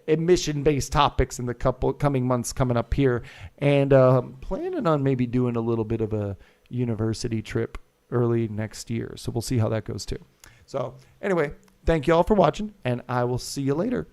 Speaker 1: admission-based topics in the coming months coming up here. And planning on maybe doing a little bit of a university trip early next year. So we'll see how that goes too. So anyway, thank you all for watching, and I will see you later.